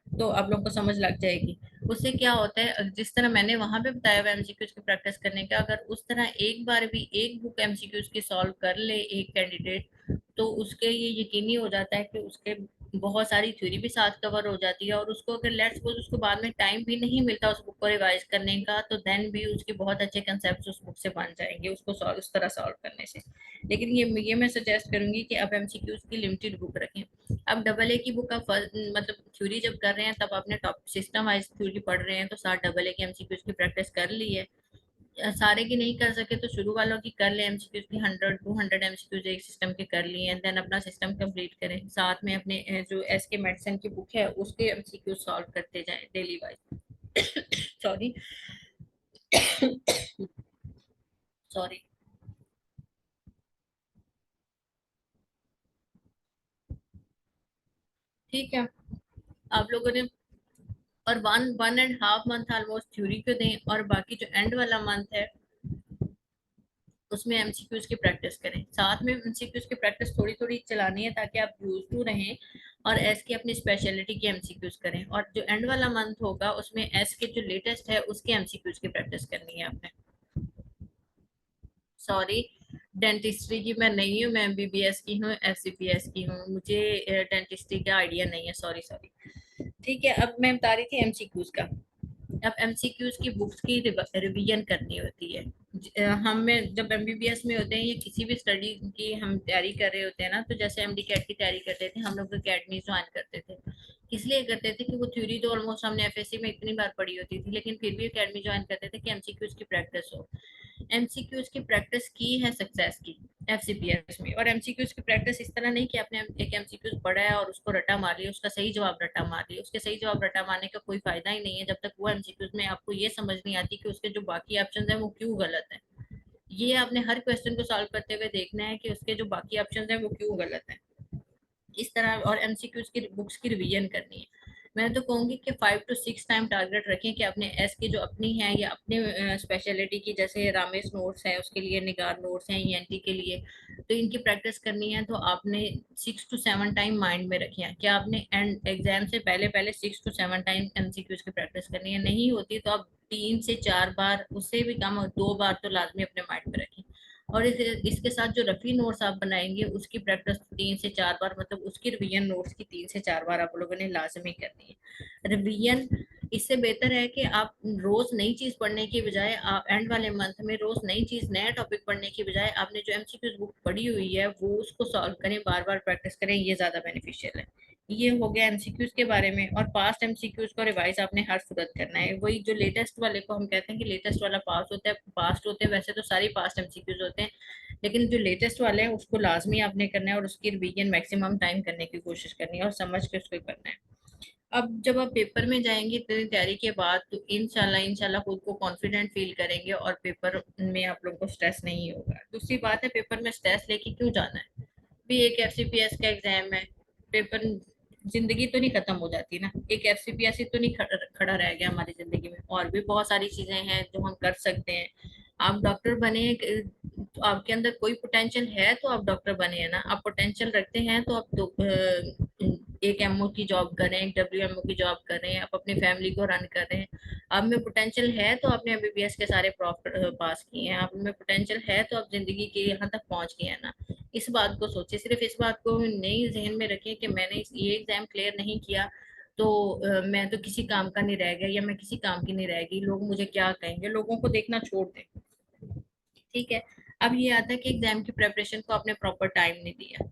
तो आप लोग को समझ लग जाएगी। उससे क्या होता है, जिस तरह मैंने वहां पे बताया हुआ एमसीक्यूज की प्रैक्टिस करने का, अगर उस तरह एक बार भी एक बुक एमसीक्यूज की सॉल्व कर ले एक कैंडिडेट, तो उसके ये यकीनी हो जाता है कि उसके बहुत सारी थ्योरी भी साथ कवर हो जाती है, और उसको अगर लेट्स सपोज उसको बाद में टाइम भी नहीं मिलता उस बुक को रिवाइज करने का, तो देन भी उसके बहुत अच्छे कंसेप्ट उस बुक से बन जाएंगे उसको सॉल्व उस तरह सॉल्व करने से। लेकिन ये मैं सजेस्ट करूंगी कि आप एमसीक्यूज की लिमिटेड बुक रखें। अब डबल ए की बुक आप मतलब थ्योरी जब कर रहे हैं तब आपने टॉप सिस्टम वाइज थ्योरी पढ़ रहे हैं, तो साथ डबल ए की एमसीक्यूज की प्रैक्टिस कर ली है। सारे की नहीं कर सके तो शुरू वालों की कर ले, एमसीक्यूज की 100 200 एमसीक्यूज एक सिस्टम के कर लिए, देन अपना सिस्टम कंप्लीट करें, साथ में अपने जो एस के मेडिसिन की बुक है उसके एमसीक्यूज सॉल्व करते जाएं डेली वाइज। Sorry, sorry. ठीक है, आप लोगों ने, और 1 1.5 मंथ ऑलमोस्ट थ्योरी को दें, और बाकी जो एंड वाला मंथ है उसमें एमसीक्यूज की प्रैक्टिस करें। साथ में एमसीक्यूज की प्रैक्टिस थोड़ी थोड़ी चलानी है ताकि आप यूज टू रहें, और एस की अपनी स्पेशलिटी की एमसीक्यूज करें, और जो एंड वाला मंथ होगा उसमें एस के जो लेटेस्ट है उसके एमसीक्यूज की प्रैक्टिस करनी है आपने। सॉरी, डेंटिस्ट्री की मैं नहीं हूँ, मैं एमबीबीएस की हूँ, एफसीपीएस की हूँ, मुझे डेंटिस्ट्री का आइडिया नहीं है, सॉरी सॉरी। ठीक है, अब मैं बता रही थी एमसीक्यूज का। अब एमसीक्यूज की बुक्स की रिवीजन करनी होती है। हमें जब एमबीबीएस में होते हैं या किसी भी स्टडी की हम तैयारी कर रहे होते हैं ना, तो जैसे एमडी कैट की तैयारी करते थे हम लोग अकेडमी ज्वाइन करते थे। किस लिए करते थे कि वो थ्योरी तो ऑलमोस्ट हमने एफएससी में इतनी बार पढ़ी होती थी, लेकिन फिर भी अकेडमी ज्वाइन करते थे कि एमसीक्यूज की प्रैक्टिस हो। एमसीक्यूज की प्रैक्टिस की है सक्सेस की एफसीपीएस में, और एमसीक्यूज की प्रैक्टिस इस तरह नहीं कि आपने एक एमसीक्यूज पढ़ा है और उसको रटा मार लिया, उसका सही जवाब रटा मार लिया, उसके सही जवाब रटा मारने का कोई फायदा ही नहीं है जब तक वो एमसीक्यूज में आपको ये समझ नहीं आती कि उसके जो बाकी ऑप्शन है वो क्यों गलत है। ये आपने हर क्वेश्चन को सॉल्व करते हुए देखना है कि उसके जो बाकी ऑप्शन है वो क्यों गलत है, इस तरह। और एमसीक्यूज की बुक्स की रिवीजन करनी है। मैं तो कहूंगी कि 5 to 6 टाइम टारगेट रखें कि अपने एस की जो अपनी है या अपने स्पेशलिटी की, जैसे रामेश नोट्स है उसके लिए, निगार नोट्स हैं ईएनटी के लिए, तो इनकी प्रैक्टिस करनी है तो आपने 6 to 7 टाइम माइंड में रखे हैं। क्या आपने एंड एग्जाम से पहले पहले 6 to 7 टाइम एमसीक्यूज की प्रैक्टिस करनी है, नहीं होती तो आप 3 से 4 बार, उससे भी कम 2 बार तो लाजमी अपने माइंड में रखें। और इसके साथ जो रफी नोट्स आप बनाएंगे उसकी प्रैक्टिस 3 से 4 बार, मतलब उसकी रिवीजन नोट्स की 3 से 4 बार आप लोगों ने लाजमी करनी है रिवीजन। इससे बेहतर है कि आप रोज नई चीज पढ़ने की बजाय, आप एंड वाले मंथ में रोज नई चीज नया टॉपिक पढ़ने की बजाय आपने जो एमसीक्यूज बुक पढ़ी हुई है वो उसको सॉल्व करें, बार बार प्रैक्टिस करें, ये ज्यादा बेनिफिशियल है। ये हो गया एमसीक्यूज के बारे में। और पास्ट एमसीक्यूज को रिवाइज आपने हर सूरत करना है, वही जो लेटेस्ट वाले को हम कहते हैं कि लेटेस्ट वाला पास होता है, पास्ट होते हैं, वैसे तो सारी पास्ट एमसीक्यूज होते हैं, लेकिन जो लेटेस्ट वाले हैं उसको लाजमी आपने करना है, और उसकी रिवीजन मैक्सिमम टाइम करने की कोशिश करनी है और समझ के उसको करना है। अब जब आप पेपर में जाएंगे इतनी तैयारी के बाद, तो इंशाल्लाह इंशाल्लाह खुद को कॉन्फिडेंट फील करेंगे, और पेपर में आप लोगों को स्ट्रेस नहीं होगा। दूसरी बात है, पेपर में स्ट्रेस लेके क्यों जाना है, भी एक एफसीपीएस का एग्जाम है, पेपर, जिंदगी तो नहीं खत्म हो जाती ना, एक एफसीपीएस ही तो नहीं खड़ा रह गया हमारी जिंदगी में, और भी बहुत सारी चीजें हैं जो हम कर सकते हैं। आप डॉक्टर बने, तो आपके अंदर कोई पोटेंशियल है तो आप डॉक्टर बने, है ना, आप पोटेंशियल रखते हैं तो आप एक एमओ की जॉब कर रहे हैं, एक डब्ल्यूएमओ की जॉब कर रहे हैं, आप अपनी फैमिली को रन कर रहे हैं। आप में पोटेंशियल है तो आपने एमबीबीएस के सारे पास किए हैं, आप में पोटेंशियल है तो आप जिंदगी के यहाँ तक पहुंच गए हैं ना। इस बात को सोचिए, सिर्फ इस बात को नहीं जहन में रखिए कि मैंने ये एग्जाम क्लियर नहीं किया तो मैं तो किसी काम का नहीं रह गया, या मैं किसी काम की नहीं रह गई, लोग मुझे क्या कहेंगे, लोगों को देखना छोड़ दें। ठीक है। अब ये आता है कि एग्जाम की प्रेपरेशन को आपने प्रॉपर टाइम नहीं दिया।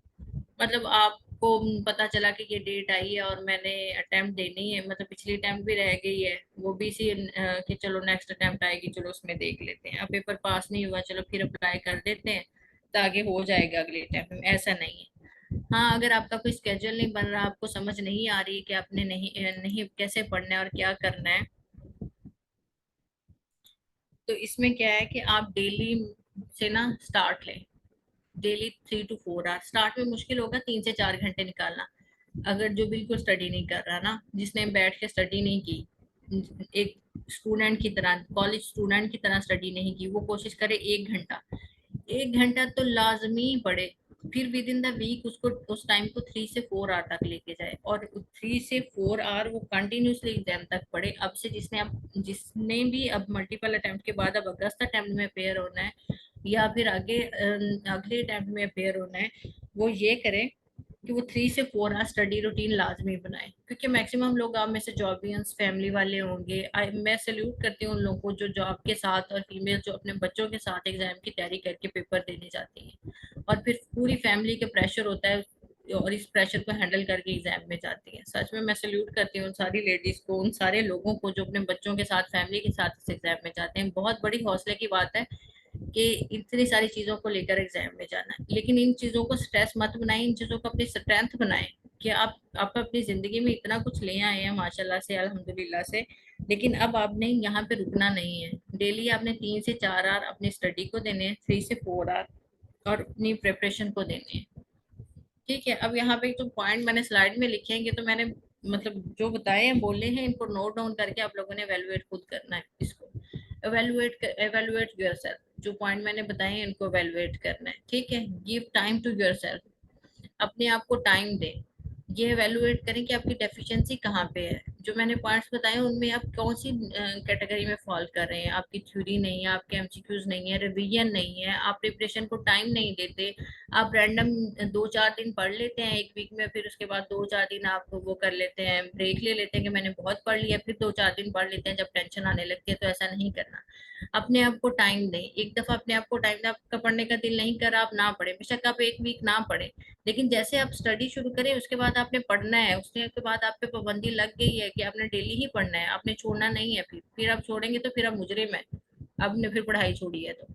मतलब आपको पता चला कि ये डेट आई है और मैंने अटेम्प्ट देनी है, मतलब पिछली अटेम्प्ट भी रह गई है, वो भी इसी कि चलो नेक्स्ट अटेम्प्ट आएगी, चलो उसमें देख लेते हैं, अब पेपर पास नहीं हुआ चलो फिर अप्लाई कर देते हैं ताकि हो जाएगा अगले अटेम्प्ट में। ऐसा नहीं है। हाँ, अगर आपका कोई स्केड्यूल नहीं बन रहा, आपको समझ नहीं आ रही कि आपने नहीं कैसे पढ़ना है और क्या करना है, तो इसमें क्या है कि आप डेली से ना स्टार्ट लें। डेली 3 to 4 आवर, स्टार्ट में मुश्किल होगा 3 से 4 घंटे निकालना। अगर जो बिल्कुल स्टडी नहीं कर रहा ना, जिसने बैठ के स्टडी नहीं की, एक स्टूडेंट की तरह, कॉलेज स्टूडेंट की तरह स्टडी नहीं की, वो कोशिश करे 1 घंटा। 1 घंटा तो लाजमी पढ़े। फिर विद इन द वीक उसको उस टाइम को 3 से 4 आवर तक लेके जाए, और 3 से 4 आवर वो कंटिन्यूसली एग्जाम तक पढ़े। अब से जिसने भी अब मल्टीपल अटेम्प्ट के बाद अब अगस्त अटेम्प्ट में अपेयर होना है, या फिर आगे अगले अटेम्प्ट में अपेयर होना है, वो ये करे कि वो 3 से 4 आवर स्टडी रूटीन लाजमी बनाए। क्योंकि मैक्सिमम लोग आप में से जॉबियंस फैमिली वाले होंगे, मैं सल्यूट करती हूँ उन लोगों को जो जॉब के साथ, और फीमेल जो अपने बच्चों के साथ एग्जाम की तैयारी करके पेपर देने जाती हैं, और फिर पूरी फैमिली का प्रेशर होता है और इस प्रेशर को हैंडल करके एग्जाम में जाती है। सच में मैं सल्यूट करती हूँ उन सारी लेडीज को, उन सारे लोगों को जो अपने बच्चों के साथ फैमिली के साथ इस एग्जाम में जाते हैं। बहुत बड़ी हौसले की बात है कि इतनी सारी चीजों को लेकर एग्जाम में जाना है। लेकिन इन चीजों को स्ट्रेस मत बनाएं, इन चीजों को अपनी स्ट्रेंथ बनाएं कि आप अपनी जिंदगी में इतना कुछ ले आए हैं माशाल्लाह से, अल्हम्दुलिल्लाह से। लेकिन अब आपने यहाँ पे रुकना नहीं है। डेली आपने 3 से 4 आवर अपनी स्टडी को देने हैं, 3 से 4 आवर और अपनी प्रिपरेशन को देने हैं। ठीक है। अब यहाँ पे जो पॉइंट मैंने स्लाइड में लिखे हैं, ये तो मैंने मतलब जो बताए हैं बोले हैं, इनको नोट डाउन करके आप लोगों ने एवेलुएट खुद करना है इसको। एवेलुएट योरसेल्फ, जो पॉइंट मैंने बताए हैं इनको एवेलुएट करना है। ठीक है। गिव टाइम टू योरसेल्फ, अपने आप को टाइम दें। ये एवेलुएट करें कि आपकी डेफिशिएंसी कहाँ पे है। जो मैंने पॉइंट्स बताए उनमें आप कौन सी कैटेगरी में फॉल कर रहे हैं। आपकी थ्योरी नहीं है, आपके एमसीक्यूज नहीं है, रिवीजन नहीं है, आप प्रिपरेशन को टाइम नहीं देते। आप रैंडम 2-4 दिन पढ़ लेते हैं एक वीक में, फिर उसके बाद 2-4 दिन आप वो कर लेते हैं, ब्रेक ले लेते हैं कि मैंने बहुत पढ़ लिया, फिर 2-4 दिन पढ़ लेते हैं जब टेंशन आने लगती है। तो ऐसा नहीं करना। अपने आप को टाइम दें। एक दफा अपने आप को टाइम दें, आपका पढ़ने का दिल नहीं कर आप ना पढ़े, बेशक आप एक वीक ना पढ़े, लेकिन जैसे आप स्टडी शुरू करें उसके बाद आपने पढ़ना है, उसके बाद आप पे पाबंदी लग गई है कि आपने डेली ही पढ़ना है, आपने छोड़ना नहीं है। फिर आप छोड़ेंगे तो फिर आप मुजरिम है। आपने फिर पढ़ाई छोड़ी है तो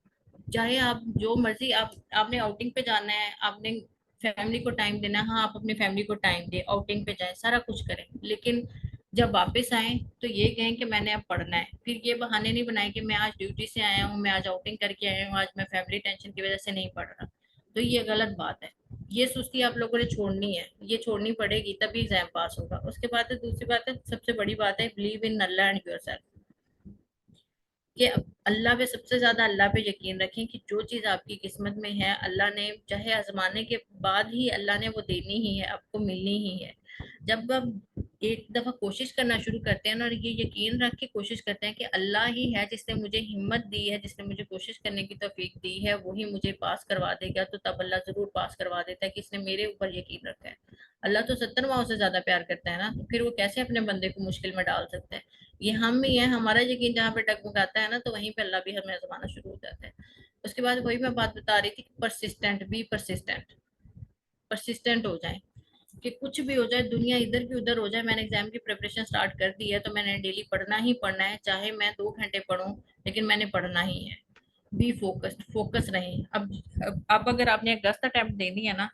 चाहे आप जो मर्जी, आपने आउटिंग पे जाना है, आपने फैमिली को टाइम देना है, हाँ आप अपनी फैमिली को टाइम दे, आउटिंग पे जाए, सारा कुछ करें, लेकिन जब वापस आए तो ये कहें कि मैंने अब पढ़ना है। फिर ये बहाने नहीं बनाए कि मैं आज ड्यूटी से आया हूँ, मैं आज आउटिंग करके आया हूँ, आज मैं फैमिली टेंशन की वजह से नहीं पढ़ रहा। तो ये गलत बात है। ये सुस्ती आप लोगों ने छोड़नी है, ये छोड़नी पड़ेगी तभी एग्जाम पास होगा। उसके बाद है दूसरी बात है, सबसे बड़ी बात है, believe in Allah and yourself. कि अल्लाह पे, सबसे ज्यादा अल्लाह पे यकीन रखें कि जो चीज आपकी किस्मत में है, अल्लाह ने चाहे आजमाने के बाद ही अल्लाह ने वो देनी ही है, आपको मिलनी ही है। जब आप एक दफा कोशिश करना शुरू करते हैं ना, और ये यकीन रख के कोशिश करते हैं कि अल्लाह ही है जिसने मुझे हिम्मत दी है, जिसने मुझे कोशिश करने की तौफीक दी है, वही मुझे पास करवा देगा, तो तब अल्लाह जरूर पास करवा देता है कि इसने मेरे ऊपर यकीन रखा है। अल्लाह तो 70 माओ से ज्यादा प्यार करता है ना, तो फिर वो कैसे अपने बंदे को मुश्किल में डाल सकता है। ये हम ही है, हमारा यकीन जहाँ पे डगमगाता है ना, तो वहीं पे अल्लाह भी हमें आजमाना शुरू हो जाता है। उसके बाद वही मैं बात बता रही थी, परसिस्टेंट, बी परसिस्टेंट। परसिस्टेंट हो जाए कि कुछ भी हो जाए, दुनिया इधर की उधर हो जाए, मैंने एग्जाम की प्रिपरेशन स्टार्ट कर दी है तो मैंने डेली पढ़ना ही पढ़ना है, चाहे मैं 2 घंटे पढूं, लेकिन मैंने पढ़ना ही है। बी फोकस्ड, फोकस रहें। अब अगर आपने अगस्त अटेम्प्ट देनी है ना,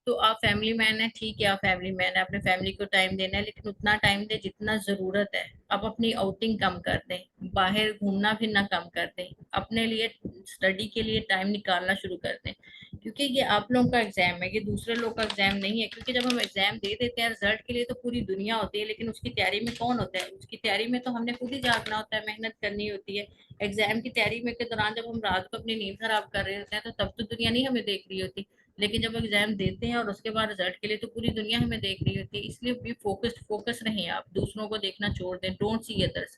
तो आप फैमिली मैन है, ठीक है, आप फैमिली मैन है, अपने फैमिली को टाइम देना है, लेकिन उतना टाइम दे जितना जरूरत है। आप अपनी आउटिंग कम कर दें, बाहर घूमना फिरना कम कर दें, अपने लिए स्टडी के लिए टाइम निकालना शुरू कर दें। क्योंकि ये आप लोगों का एग्जाम है, ये दूसरे लोग का एग्जाम नहीं है। क्योंकि जब हम एग्जाम दे देते हैं रिजल्ट के लिए तो पूरी दुनिया होती है, लेकिन उसकी तैयारी में कौन होता है? उसकी तैयारी में तो हमने खुद ही जागना होता है, मेहनत करनी होती है। एग्जाम की तैयारी में के दौरान जब हम रात को अपनी नींद खराब कर रहे होते हैं तो तब तो दुनिया नहीं हमें देख रही होती। लेकिन जब एग्जाम देते हैं और उसके बाद रिजल्ट के लिए तो पूरी दुनिया हमें देख रही होती है। इसलिए भी फोकस रहें, आप दूसरों को देखना छोड़ दें, डोंट सी अदर्स।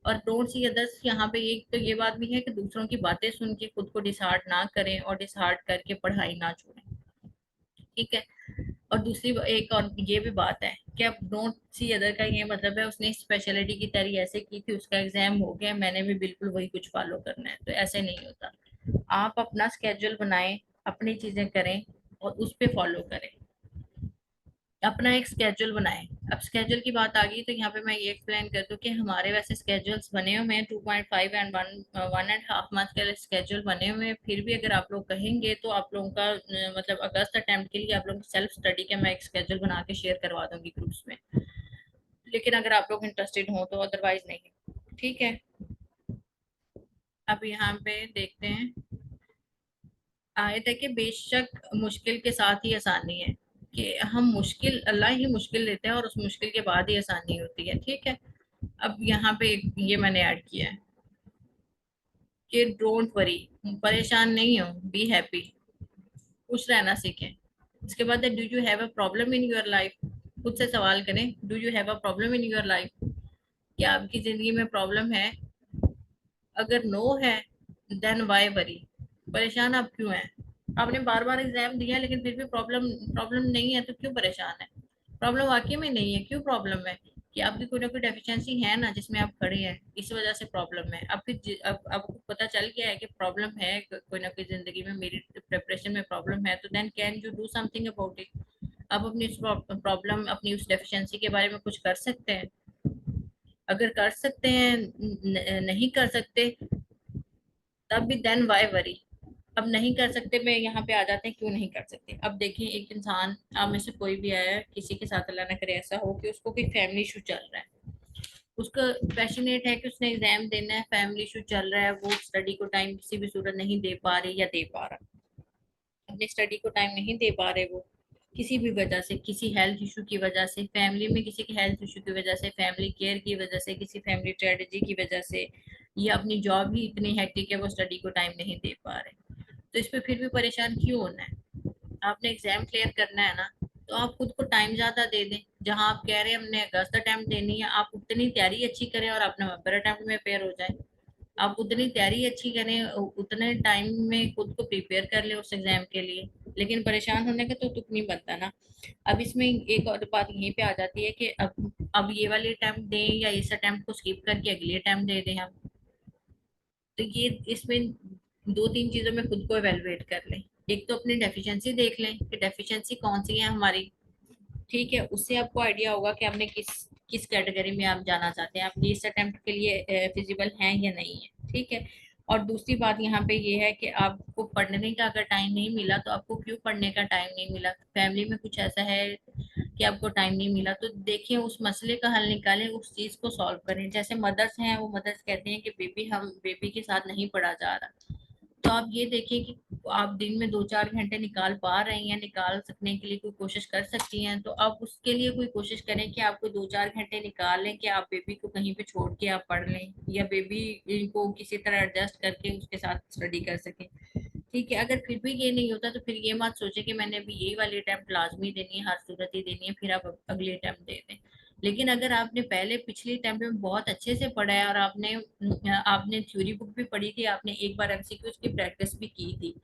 और डोंट सी अदर्स यहाँ पे एक तो ये बात भी है कि दूसरों की बातें सुन के खुद को डिसहार्ट ना करें और डिसहार्ट करके पढ़ाई ना छोड़ें, ठीक है। और दूसरी एक और ये भी बात है कि अब डोंट सी अदर का ये मतलब है उसने स्पेशलिटी की तैयारी ऐसे की थी, उसका एग्जाम हो गया, मैंने भी बिल्कुल वही कुछ फॉलो करना है, तो ऐसे नहीं होता। आप अपना स्केड्यूल बनाएं, अपनी चीजें करें और उस पे फॉलो करें, अपना एक स्केड्यूल बनाएं। अब स्केड्यूल की बात आ गई तो यहाँ पे मैं ये एक्सप्लेन कर दूं कि हमारे वैसे स्केड्यूल्स बने हुए हैं 2.5 एंड 1.5 मंथ के स्केड्यूल बने हुए हैं। फिर भी अगर आप लोग कहेंगे तो आप लोगों का मतलब अगस्त अटेम्प्ट के लिए आप लोग सेल्फ स्टडी का मैं एक स्केड्यूल बना के शेयर करवा दूंगी ग्रुप्स में, लेकिन अगर आप लोग इंटरेस्टेड हो तो, अदरवाइज नहीं, ठीक है। अब यहाँ पे देखते हैं, आयत है कि बेशक मुश्किल के साथ ही आसानी है, कि हम मुश्किल, अल्लाह ही मुश्किल देते हैं और उस मुश्किल के बाद ही आसानी होती है, ठीक है। अब यहाँ पे ये मैंने ऐड किया है कि डोंट वरी, परेशान नहीं हो, बी हैप्पी, खुश रहना सीखें। इसके बाद do you have a problem in your life, खुद से सवाल करें, do you have a problem in your life, क्या आपकी जिंदगी में प्रॉब्लम है? अगर नो है देन वाई वरी, परेशान आप क्यों हैं? आपने बार बार एग्जाम दिया लेकिन फिर भी प्रॉब्लम प्रॉब्लम नहीं है तो क्यों परेशान है? प्रॉब्लम वाकई में नहीं है, क्यों प्रॉब्लम है? कि आपकी कोई ना कोई डेफिशिएंसी है ना जिसमें आप खड़े हैं, इस वजह से प्रॉब्लम है। अब फिर अब आपको पता चल गया है कि प्रॉब्लम है कोई ना कोई जिंदगी में, मेरी प्रिपरेशन में प्रॉब्लम है, तो then can you do something about it? आप अपनी उस प्रॉब्लम, अपनी उस डेफिशिएंसी के बारे में कुछ कर सकते हैं? अगर कर सकते हैं, नहीं कर सकते, तब भी देन वाई वरी। अब नहीं कर सकते में यहाँ पे आ जाते हैं, क्यों नहीं कर सकते। अब देखिए, एक इंसान, आप में से कोई भी आया है, किसी के साथ अल्लाह ना करे ऐसा हो कि उसको कोई फैमिली इशू चल रहा है, उसका पैशनेट है कि उसने एग्जाम देना है, फैमिली इशू चल रहा है, वो स्टडी को टाइम किसी भी सूरत नहीं दे पा रही या दे पा रहा, अपनी स्टडी को टाइम नहीं दे पा रहे, वो किसी भी वजह से, किसी हेल्थ इशू की वजह से, फैमिली में किसी के हेल्थ इशू की वजह से, फैमिली केयर की वजह से, किसी फैमिली ट्रेजेडी की वजह से, या अपनी जॉब ही इतनी हेक्टिक है वो स्टडी को टाइम नहीं दे पा रहे, तो इस पे फिर भी परेशान क्यों होना है? आपने एग्जाम क्लियर करना है ना, तो आप खुद को टाइम ज्यादा दे दें। जहां आप कह रहे हैं हमने अगस्त अटेम्प्ट देनी है, आप उतनी तैयारी अच्छी करें और आप नवंबर अटेम्प्ट में पेयर हो जाए। आप उतनी तैयारी अच्छी करें, उतने टाइम में खुद को प्रिपेयर कर ले उस एग्जाम के लिए, लेकिन परेशान होने का तो तुक नहीं बनता ना। अब इसमें एक और बात यहीं पे आ जाती है कि अब ये वाले अटेम्प्ट दें या इस अटेम्प्ट को स्किप करके अगले अटेम्प्ट दे दें हम, तो ये इसमें दो तीन चीजों में खुद को एवेलुएट कर लें। एक तो अपनी डेफिशिएंसी देख लें कि डेफिशिएंसी कौन सी है हमारी, ठीक है, उससे आपको आइडिया होगा कि आपने किस किस कैटेगरी में आप जाना चाहते हैं, आप इस अटेम्प्ट के लिए फिजिबल हैं या नहीं है, ठीक है। और दूसरी बात यहाँ पे ये है कि आपको पढ़ने का अगर टाइम नहीं मिला तो आपको क्यों पढ़ने का टाइम नहीं मिला, फैमिली में कुछ ऐसा है कि आपको टाइम नहीं मिला, तो देखिए उस मसले का हल निकालें, उस चीज को सॉल्व करें। जैसे मदर्स हैं, वो मदर्स कहते हैं कि बेबी के साथ नहीं पढ़ा जा रहा, तो आप ये देखिए कि आप दिन में 2-4 घंटे निकाल पा रही हैं, निकाल सकने के लिए कोई कोशिश कर सकती हैं, तो आप उसके लिए कोई कोशिश करें कि आपको 2-4 घंटे निकाल लें कि आप बेबी को कहीं पे छोड़ के आप पढ़ लें, या बेबी को किसी तरह एडजस्ट करके उसके साथ स्टडी कर सकें, ठीक है। अगर फिर भी ये नहीं होता तो फिर ये मत सोचे कि मैंने अभी यही वाली अटेम्प्ट लाजमी देनी है, हर सूरत ही देनी है, फिर आप अगली अटेम्प्ट दे दें। लेकिन अगर आपने पहले पिछली अटेम्प्ट में बहुत अच्छे से पढ़ा है और आपने थ्योरी बुक भी पढ़ी थी, आपने एक बार एमसीक्यूज की प्रैक्टिस भी की थी,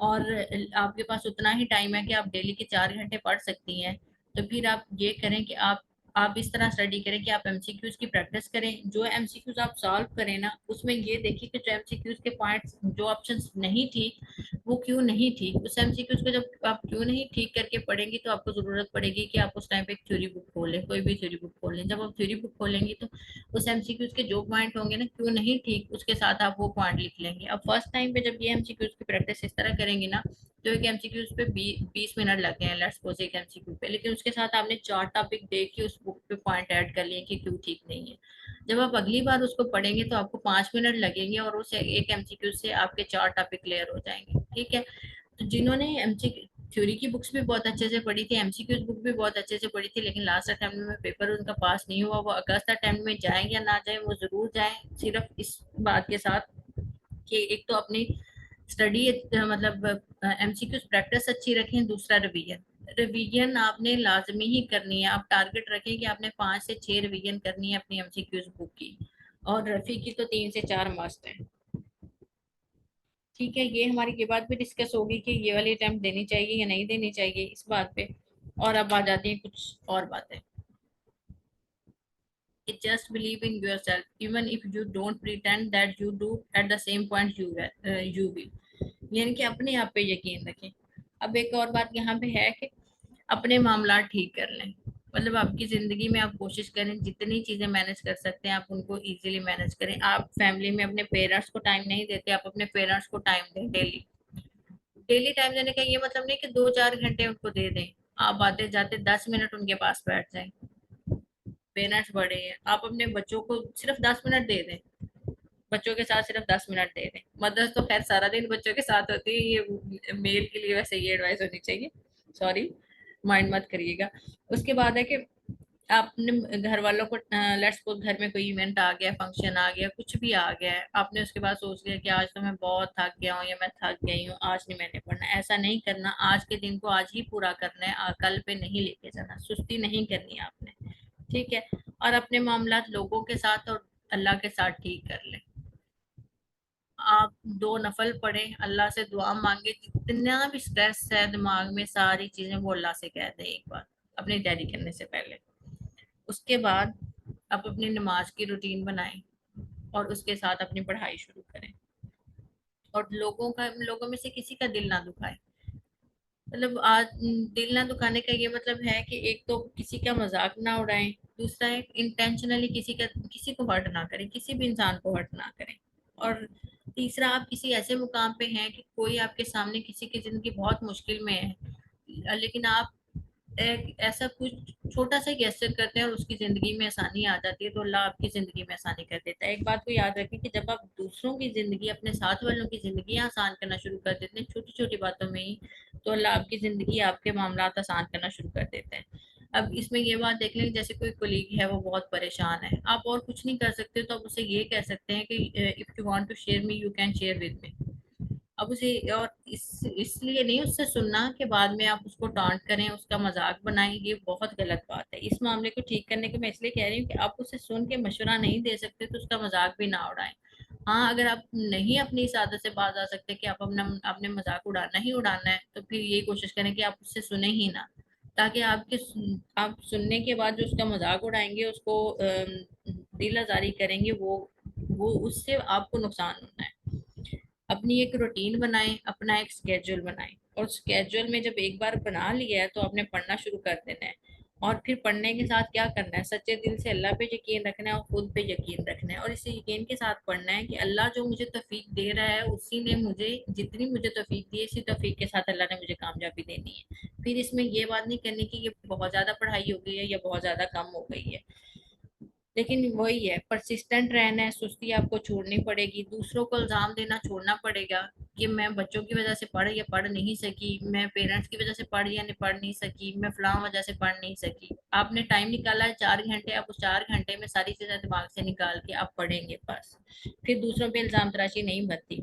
और आपके पास उतना ही टाइम है कि आप डेली के 4 घंटे पढ़ सकती हैं, तो फिर आप ये करें कि आप इस तरह स्टडी करें कि आप एमसीक्यूज की प्रैक्टिस करें। जो एमसीक्यूज आप सॉल्व करें ना, उसमें ये देखिए कि जो एमसीक्यूज के पॉइंट्स, जो ऑप्शंस नहीं थी, वो क्यों नहीं ठीक, उस एमसीक्यूज को जब आप क्यों नहीं ठीक करके पढ़ेंगी तो आपको जरूरत पड़ेगी कि आप उस टाइम पे एक थ्योरी बुक खोलें, कोई भी थ्योरी बुक खोलें। जब आप थ्योरी बुक खोलेंगी तो उस एमसीक्यूज के जो पॉइंट होंगे ना क्यों नहीं ठीक, उसके साथ आप वो पॉइंट लिख लेंगे। अब फर्स्ट टाइम पे जब ये एमसीक्यूज की प्रैक्टिस इस तरह करेंगे ना, तो एक एमसीक्यूज पे 20 मिनट लग गए हैं, लेट्स सपोज एक एमसीक्यू पे, लेकिन उसके साथ आपने 4 टॉपिक देख के उस बुक पे पॉइंट ऐड कर लिए कि क्यों ठीक नहीं है। जब आप अगली बार उसको पढ़ेंगे तो आपको 5 मिनट लगेंगे और उस एक एमसीक्यू से आपके 4 टॉपिक क्लियर हो जाएंगे, ठीक है। तो जिन्होंने एमसीक्यू थ्योरी की बुक्स भी बहुत अच्छे से पढ़ी थी, एमसीक्यूज बुक भी बहुत अच्छे से पढ़ी थी, लेकिन लास्ट अटेम्प्ट में पेपर उनका पास नहीं हुआ, वो अगस्त अटेम्प्ट में जाए या ना जाए, वो जरूर जाए, सिर्फ इस बात के साथ कि एक तो अपनी स्टडी मतलब एमसीक्यूज प्रैक्टिस अच्छी रखें। दूसरा रिवीजन, रिवीजन आपने लाजमी ही करनी है। आप टारगेट रखें कि आपने 5 से 6 रिवीजन करनी है अपनी एमसीक्यूज बुक की, और रफी की तो 3 से 4 मस्त है। ठीक है, ये हमारी ये बात भी डिस्कस होगी कि ये वाली अटेम्प्ट देनी चाहिए या नहीं देनी चाहिए इस बात पे। और अब आ जाती है कुछ और बातें। It just believe in yourself even if you don't pretend that you do at the same point you will। यानी कि अपने आप पे यकीन रखें। अब एक और बात यहाँ पे है कि अपने मामला ठीक कर लें। मतलब आपकी जिंदगी में आप कोशिश करें जितनी चीजें मैनेज कर सकते हैं आप उनको इजीली मैनेज करें। आप फैमिली में अपने पेरेंट्स को टाइम नहीं देते, आप अपने पेरेंट्स को टाइम दें डेली। डेली टाइम देने का ये मतलब नहीं कि 2-4 घंटे उनको दे दें। आप आते जाते 10 मिनट उनके पास बैठ जाएं। पेरेंट्स बड़े हैं, आप अपने बच्चों को सिर्फ 10 मिनट दे दें। बच्चों के साथ सिर्फ 10 मिनट दे दें। मदर्स तो खैर सारा दिन बच्चों के साथ होती है, ये मेल के लिए वैसे ये एडवाइस होनी चाहिए। सॉरी, माइंड मत करिएगा। उसके बाद है कि आपने घर वालों को लेट्स सपोज घर में कोई इवेंट आ गया, फंक्शन आ गया, कुछ भी आ गया है, आपने उसके बाद सोच लिया कि आज तो मैं बहुत थक गया हूँ या मैं थक गई हूँ, आज नहीं मैंने पढ़ना। ऐसा नहीं करना। आज के दिन को आज ही पूरा करना है, कल पे नहीं लेके जाना। सुस्ती नहीं करनी आपने। ठीक है। और अपने मामला लोगों के साथ और अल्लाह के साथ ठीक कर लें। आप 2 नफल पढ़ें, अल्लाह से दुआ मांगे, जितना भी स्ट्रेस है दिमाग में सारी चीजें वो अल्लाह से कह दें एक बार अपनी तैयारी करने से पहले। उसके बाद आप अपनी नमाज की रूटीन बनाएं और उसके साथ अपनी पढ़ाई शुरू करें। और लोगों में से किसी का दिल ना दुखाए। मतलब आज दिल ना दुखाने का ये मतलब है कि एक तो किसी का मजाक ना उड़ाएं, दूसरा है इंटेंशनली किसी को हर्ट ना करें, किसी भी इंसान को हर्ट ना करें। और तीसरा, आप किसी ऐसे मुकाम पे हैं कि कोई आपके सामने किसी की जिंदगी बहुत मुश्किल में है, लेकिन आप एक ऐसा कुछ छोटा सा गेस्चर करते हैं और उसकी जिंदगी में आसानी आ जाती है, तो अल्लाह आपकी जिंदगी में आसानी कर देता है। एक बात को याद रखें कि जब आप दूसरों की जिंदगी, अपने साथ वालों की जिंदगी आसान करना शुरू कर देते हैं छोटी छोटी बातों में ही, तो अल्लाह आपकी जिंदगी, आपके मामला आसान करना शुरू कर देते हैं। अब इसमें ये बात देख लें, जैसे कोई कोलीग है वो बहुत परेशान है, आप और कुछ नहीं कर सकते, तो आप उसे ये कह सकते हैं कि if you want to share me you can share with me. अब उसे, और इसलिए नहीं उससे सुनना कि बाद में आप उसको टांट करें, उसका मजाक बनाएं, ये बहुत गलत बात है। इस मामले को ठीक करने के मैं इसलिए कह रही हूँ कि आप उसे सुन के मशवरा नहीं दे सकते तो उसका मजाक भी ना उड़ाएं। हाँ, अगर आप नहीं अपनी इस आदत से बाज आ सकते कि आप अपने मजाक उड़ाना ही उड़ाना है, तो फिर ये कोशिश करें कि आप उससे सुने ही ना। ताकि आप सुनने के बाद जो उसका मजाक उड़ाएंगे, उसको दिल आजारी करेंगे, वो उससे आपको नुकसान होना है। अपनी एक रूटीन बनाएं, अपना एक स्केड्यूल बनाएं, और स्केड्यूल में जब एक बार बना लिया है तो आपने पढ़ना शुरू कर देना है। और फिर पढ़ने के साथ क्या करना है, सच्चे दिल से अल्लाह पे यकीन रखना है और खुद पे यकीन रखना है, और इसी यकीन के साथ पढ़ना है कि अल्लाह जो मुझे तौफीक दे रहा है उसी ने मुझे, जितनी मुझे तौफीक दी है इसी तौफीक के साथ अल्लाह ने मुझे कामयाबी देनी है। फिर इसमें ये बात नहीं करनी कि ये बहुत ज्यादा पढ़ाई हो गई है या बहुत ज्यादा कम हो गई है। लेकिन वही है, परसिस्टेंट रहना है। सुस्ती आपको छोड़नी पड़ेगी, दूसरों को इल्जाम देना छोड़ना पड़ेगा कि मैं बच्चों की वजह से पढ़ या पढ़ नहीं सकी, मैं पेरेंट्स की वजह से पढ़ या नहीं पढ़ नहीं सकी, मैं फलां वजह से पढ़ नहीं सकी। आपने टाइम निकाला है 4 घंटे, आप उस 4 घंटे में सारी चीजें दिमाग से निकाल के आप पढ़ेंगे बस। फिर दूसरों पे इल्जाम तराशी नहीं बनती।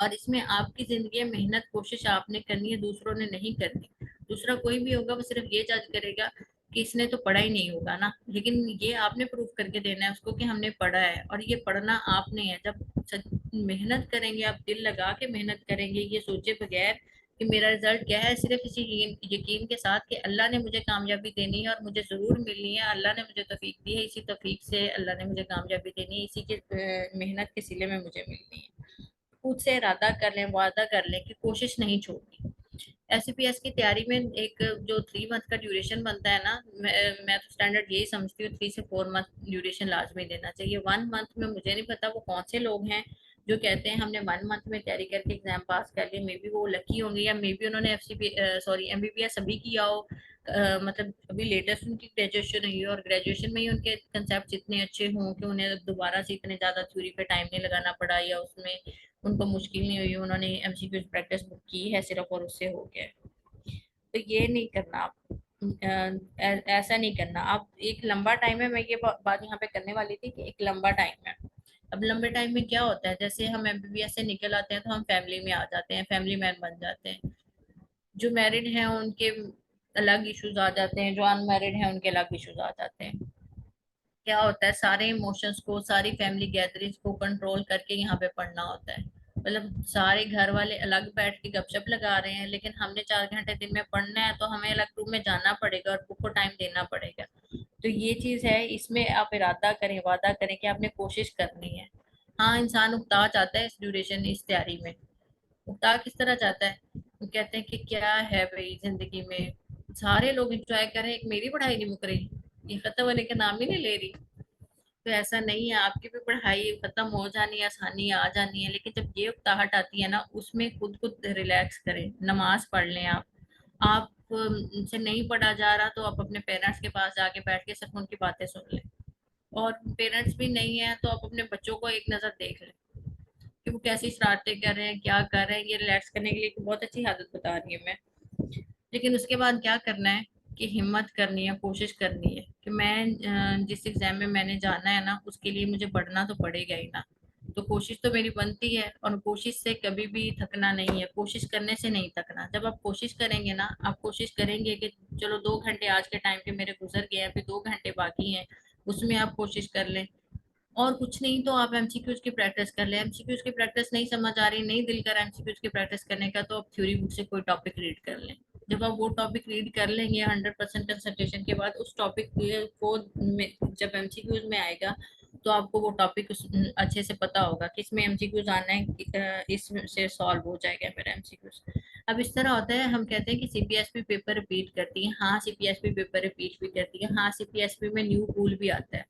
और इसमें आपकी जिंदगी में मेहनत कोशिश आपने करनी है, दूसरों ने नहीं करनी। दूसरा कोई भी होगा वो सिर्फ ये जज करेगा कि इसने तो पढ़ा ही नहीं होगा ना, लेकिन ये आपने प्रूव करके देना है उसको कि हमने पढ़ा है, और ये पढ़ना आपने है। जब मेहनत करेंगे, आप दिल लगा के मेहनत करेंगे, ये सोचे बगैर कि मेरा रिजल्ट क्या है, सिर्फ इसी यकीन के साथ कि अल्लाह ने मुझे कामयाबी देनी है और मुझे जरूर मिलनी है, अल्लाह ने मुझे तौफीक दी है, इसी तौफीक से अल्लाह ने मुझे कामयाबी देनी है, इसी के मेहनत के सिले में मुझे मिलनी है। खुद से इरादा कर लें, वादा कर लें कि कोशिश नहीं छोड़नी। एससीपीएस की तैयारी में एक जो 3 मंथ का ड्यूरेशन बनता है ना, मैं तो स्टैंडर्ड यही समझती हूँ, 3 से 4 मंथ ड्यूरेशन लाजमी देना चाहिए। 1 मंथ में मुझे नहीं पता वो कौन से लोग हैं जो कहते हैं हमने 1 मंथ में तैयारी करके एग्जाम पास कर लिया। मे बी वो लकी होंगे, या मे बी उन्होंने एमबीबीएस अभी किया हो। मतलब अभी लेटेस्ट उनकी ग्रेजुएशन हुई है, और ग्रेजुएशन में ही उनके कंसेप्ट इतने अच्छे हों कि उन्हें दोबारा से इतने ज्यादा थ्योरी पे टाइम नहीं लगाना पड़ा, या उसमें उनको मुश्किल नहीं हुई, उन्होंने एमसीक्यू प्रैक्टिस बुक की है सिर्फ और उससे हो गया। तो ये नहीं करना आप, ऐसा नहीं करना आप। एक लंबा टाइम है, मैं ये बात यहाँ पे करने वाली थी कि एक लंबा टाइम है, अब लंबे टाइम में क्या होता है, जैसे हम एमबीबीएस से निकल आते हैं तो हम फैमिली में आ जाते हैं, फैमिली मैन बन जाते हैं। जो मैरिड हैं उनके अलग इश्यूज आ जाते हैं, जो अनमैरिड हैं उनके अलग इश्यूज आ जाते हैं। क्या होता है, सारे इमोशंस को, सारी फैमिली गैदरिंग्स को कंट्रोल करके यहाँ पे पढ़ना होता है। मतलब सारे घर वाले अलग बैठ के गपशप लगा रहे हैं, लेकिन हमने 4 घंटे दिन में पढ़ना है तो हमें अलग रूम में जाना पड़ेगा और बुक को टाइम देना पड़ेगा। तो ये चीज है, इसमें आप इरादा करें, वादा करें कि आपने कोशिश करनी है। हाँ, इंसान उकता जाता है इस ड्यूरेशन, इस तैयारी में। उकता किस तरह जाता है, वो कहते हैं कि क्या है भाई जिंदगी में, सारे लोग एंजॉय कर रहे हैं, एक मेरी पढ़ाई नहीं मुक रही, ये खत्म होने का नाम ही नहीं ले रही। तो ऐसा नहीं है, आपकी भी पढ़ाई खत्म हो जानी है, आसानी आ जानी है, लेकिन जब ये उकताहट आती है ना, उसमें खुद को रिलैक्स करें, नमाज पढ़ लें आप से नहीं पढ़ा जा रहा तो आप अपने पेरेंट्स के पास जाके बैठ के सिर्फ उनकी बातें सुन लें। और पेरेंट्स भी नहीं है तो आप अपने बच्चों को एक नजर देख लें कि वो कैसी शरारतें कर रहे हैं, क्या कर रहे हैं। ये रिलैक्स करने के लिए एक बहुत अच्छी आदत बता रही हूँ मैं। लेकिन उसके बाद क्या करना है कि हिम्मत करनी है, कोशिश करनी है कि मैं जिस एग्जाम में मैंने जाना है ना, उसके लिए मुझे पढ़ना तो पड़ेगा ही ना। तो कोशिश तो मेरी बनती है, और कोशिश से कभी भी थकना नहीं है, कोशिश करने से नहीं थकना। जब आप कोशिश करेंगे ना, आप कोशिश करेंगे कि चलो 2 घंटे आज के टाइम के मेरे गुजर गए हैं, अभी 2 घंटे बाकी हैं, उसमें आप कोशिश कर लें। और कुछ नहीं तो आप एमसीक्यूज की प्रैक्टिस कर ले। एमसीक्यूज की प्रैक्टिस नहीं समझ आ रही, नहीं दिल कर एमसीक्यूज की प्रैक्टिस करने का, तो आप थ्योरी बुक से कोई टॉपिक रीड कर लें। जब आप वो टॉपिक रीड कर लेंगे 100% कंसंट्रेशन के बाद, उस टॉपिक को जब एमसीक्यूज में आएगा तो आपको वो टॉपिक अच्छे से पता होगा कि इसमें एमसीक्यूज आना है, इससे सॉल्व हो जाएगा मेरा एमसीक्यूज। अब इस तरह होता है, हम कहते हैं कि सीपीएसपी पेपर रिपीट करती है। हाँ, सीपीएसपी पेपर रिपीट भी करती है। हाँ, सीपीएसपी में न्यू टूल भी आता है।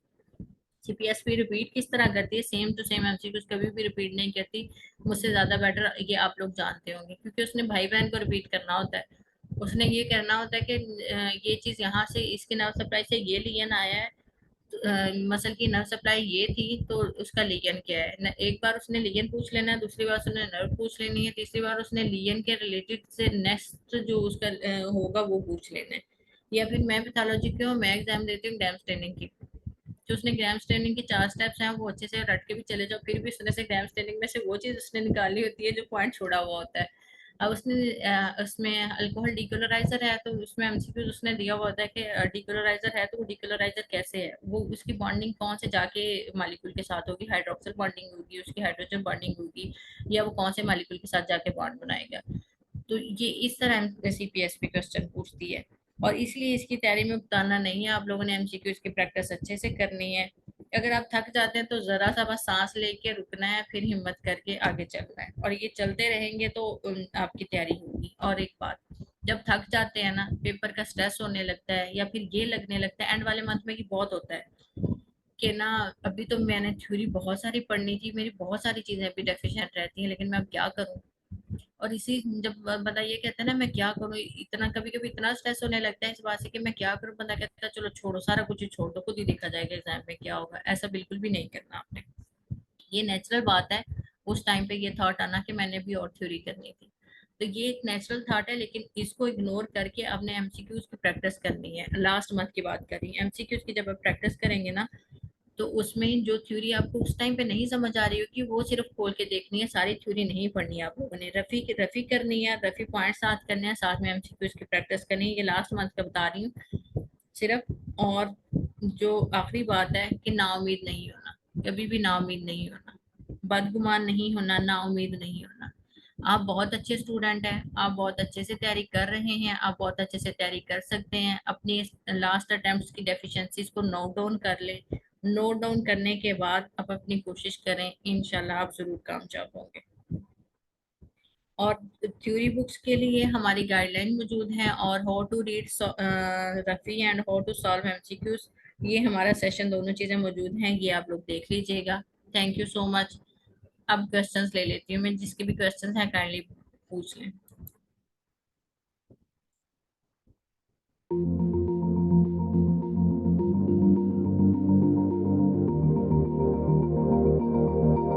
सीपीएसपी रिपीट किस तरह करती है, सेम टू सेम एमसीक्यूज कभी भी रिपीट नहीं करती। मुझसे ज्यादा बेटर ये आप लोग जानते होंगे, क्योंकि उसने भाई बहन को रिपीट करना होता है। उसने ये करना होता है कि ये चीज यहाँ से इसकी नर्व सप्लाई से ये लियन आया है, मसल की नर्व सप्लाई ये थी तो उसका लिगन क्या है एक बार उसने लिगन पूछ लेना है, दूसरी बार उसने नर्व पूछ लेनी है, तीसरी बार उसने लिगन के रिलेटेड से नेक्स्ट जो उसका होगा वो पूछ लेना है। या फिर मैं पैथोलॉजी की हूँ, मैं एग्जाम देती हूँ ग्राम स्टेनिंग की। जो उसने ग्राम स्टेनिंग की 4 स्टेप्स हैं वो अच्छे से रट के भी चले जाओ, फिर भी उसने से ग्राम स्टेनिंग में से वो चीज उसने निकालनी होती है जो पॉइंट छोड़ा हुआ होता है। अब उसने उसमें अल्कोहल डिकलराइजर है तो उसमें एमसीक्यू उसने दिया हुआ होता है कि डिकलराइजर है तो वो डिकलराइजर कैसे है, वो उसकी बॉन्डिंग कौन से जाके मालिक्यूल के साथ होगी, हाइड्रोक्सिल बॉन्डिंग होगी, उसकी हाइड्रोजन बॉन्डिंग होगी, या वो कौन से मालिक्यूल के साथ जाके बॉन्ड बनाएगा। तो ये इस तरह सीपीएसपी क्वेश्चन पूछती है। और इसलिए इसकी तैयारी में उतारना नहीं है, आप लोगों ने एमसीक्यू की प्रैक्टिस अच्छे से करनी है। अगर आप थक जाते हैं तो जरा सा बस सांस लेके रुकना है, फिर हिम्मत करके आगे चलना है, और ये चलते रहेंगे तो आपकी तैयारी होगी। और एक बात, जब थक जाते हैं ना, पेपर का स्ट्रेस होने लगता है, या फिर ये लगने लगता है एंड वाले मंथ में कि बहुत होता है कि ना, अभी तो मैंने थ्योरी बहुत सारी पढ़नी थी, मेरी बहुत सारी चीजें अभी डेफिशिएंट रहती हैं, लेकिन मैं अब क्या करूं। और इसी जब बंदा ये कहता है ना मैं क्या करूं, इतना कभी कभी इतना स्ट्रेस होने लगता है इस बात से कि मैं क्या करूं, बंदा कहता है चलो छोड़ो, सारा कुछ ही छोड़ दो, खुद ही देखा जाएगा एग्जाम में क्या होगा। ऐसा बिल्कुल भी नहीं करना आपने। ये नेचुरल बात है, उस टाइम पे ये थॉट आना कि मैंने भी और थ्योरी करनी थी। तो ये एक नेचुरल थॉट है, लेकिन इसको इग्नोर करके आपने एमसीक्यूज की प्रैक्टिस करनी है। लास्ट मंथ की बात करी, एमसीक्यूज की जब आप प्रैक्टिस करेंगे ना, तो उसमें जो थ्योरी आपको उस टाइम पे नहीं समझ आ रही होगी वो सिर्फ खोल के देखनी है, सारी थ्योरी नहीं पढ़नी है। आप लोगों ने रफी करनी है, रफी पॉइंट साथ करने हैं, साथ में एमसीक्यूज की प्रैक्टिस करनी है। ये लास्ट मंथ का बता रही हूँ सिर्फ। और जो आखिरी बात है कि ना उम्मीद नहीं होना, कभी भी ना उम्मीद नहीं होना, बदगुमान नहीं होना, ना उम्मीद नहीं होना। आप बहुत अच्छे स्टूडेंट हैं, आप बहुत अच्छे से तैयारी कर रहे हैं, आप बहुत अच्छे से तैयारी कर सकते हैं। अपनी लास्ट अटेम्प्ट्स की डेफिशिएंसीज को नोट डाउन कर लें। नोट डाउन करने के बाद आप अपनी कोशिश करें, इंशाल्लाह आप जरूर कामयाब होंगे। और थ्योरी बुक्स के लिए हमारी गाइडलाइन मौजूद है, और हाउ टू रीड रफी and how to solve MCQs, ये हमारा सेशन दोनों चीजें मौजूद हैं, ये आप लोग देख लीजिएगा। Thank you so much. अब क्वेश्चंस ले लेती हूँ मैं, जिसके भी क्वेश्चंस हैं काइंडली पूछ लें।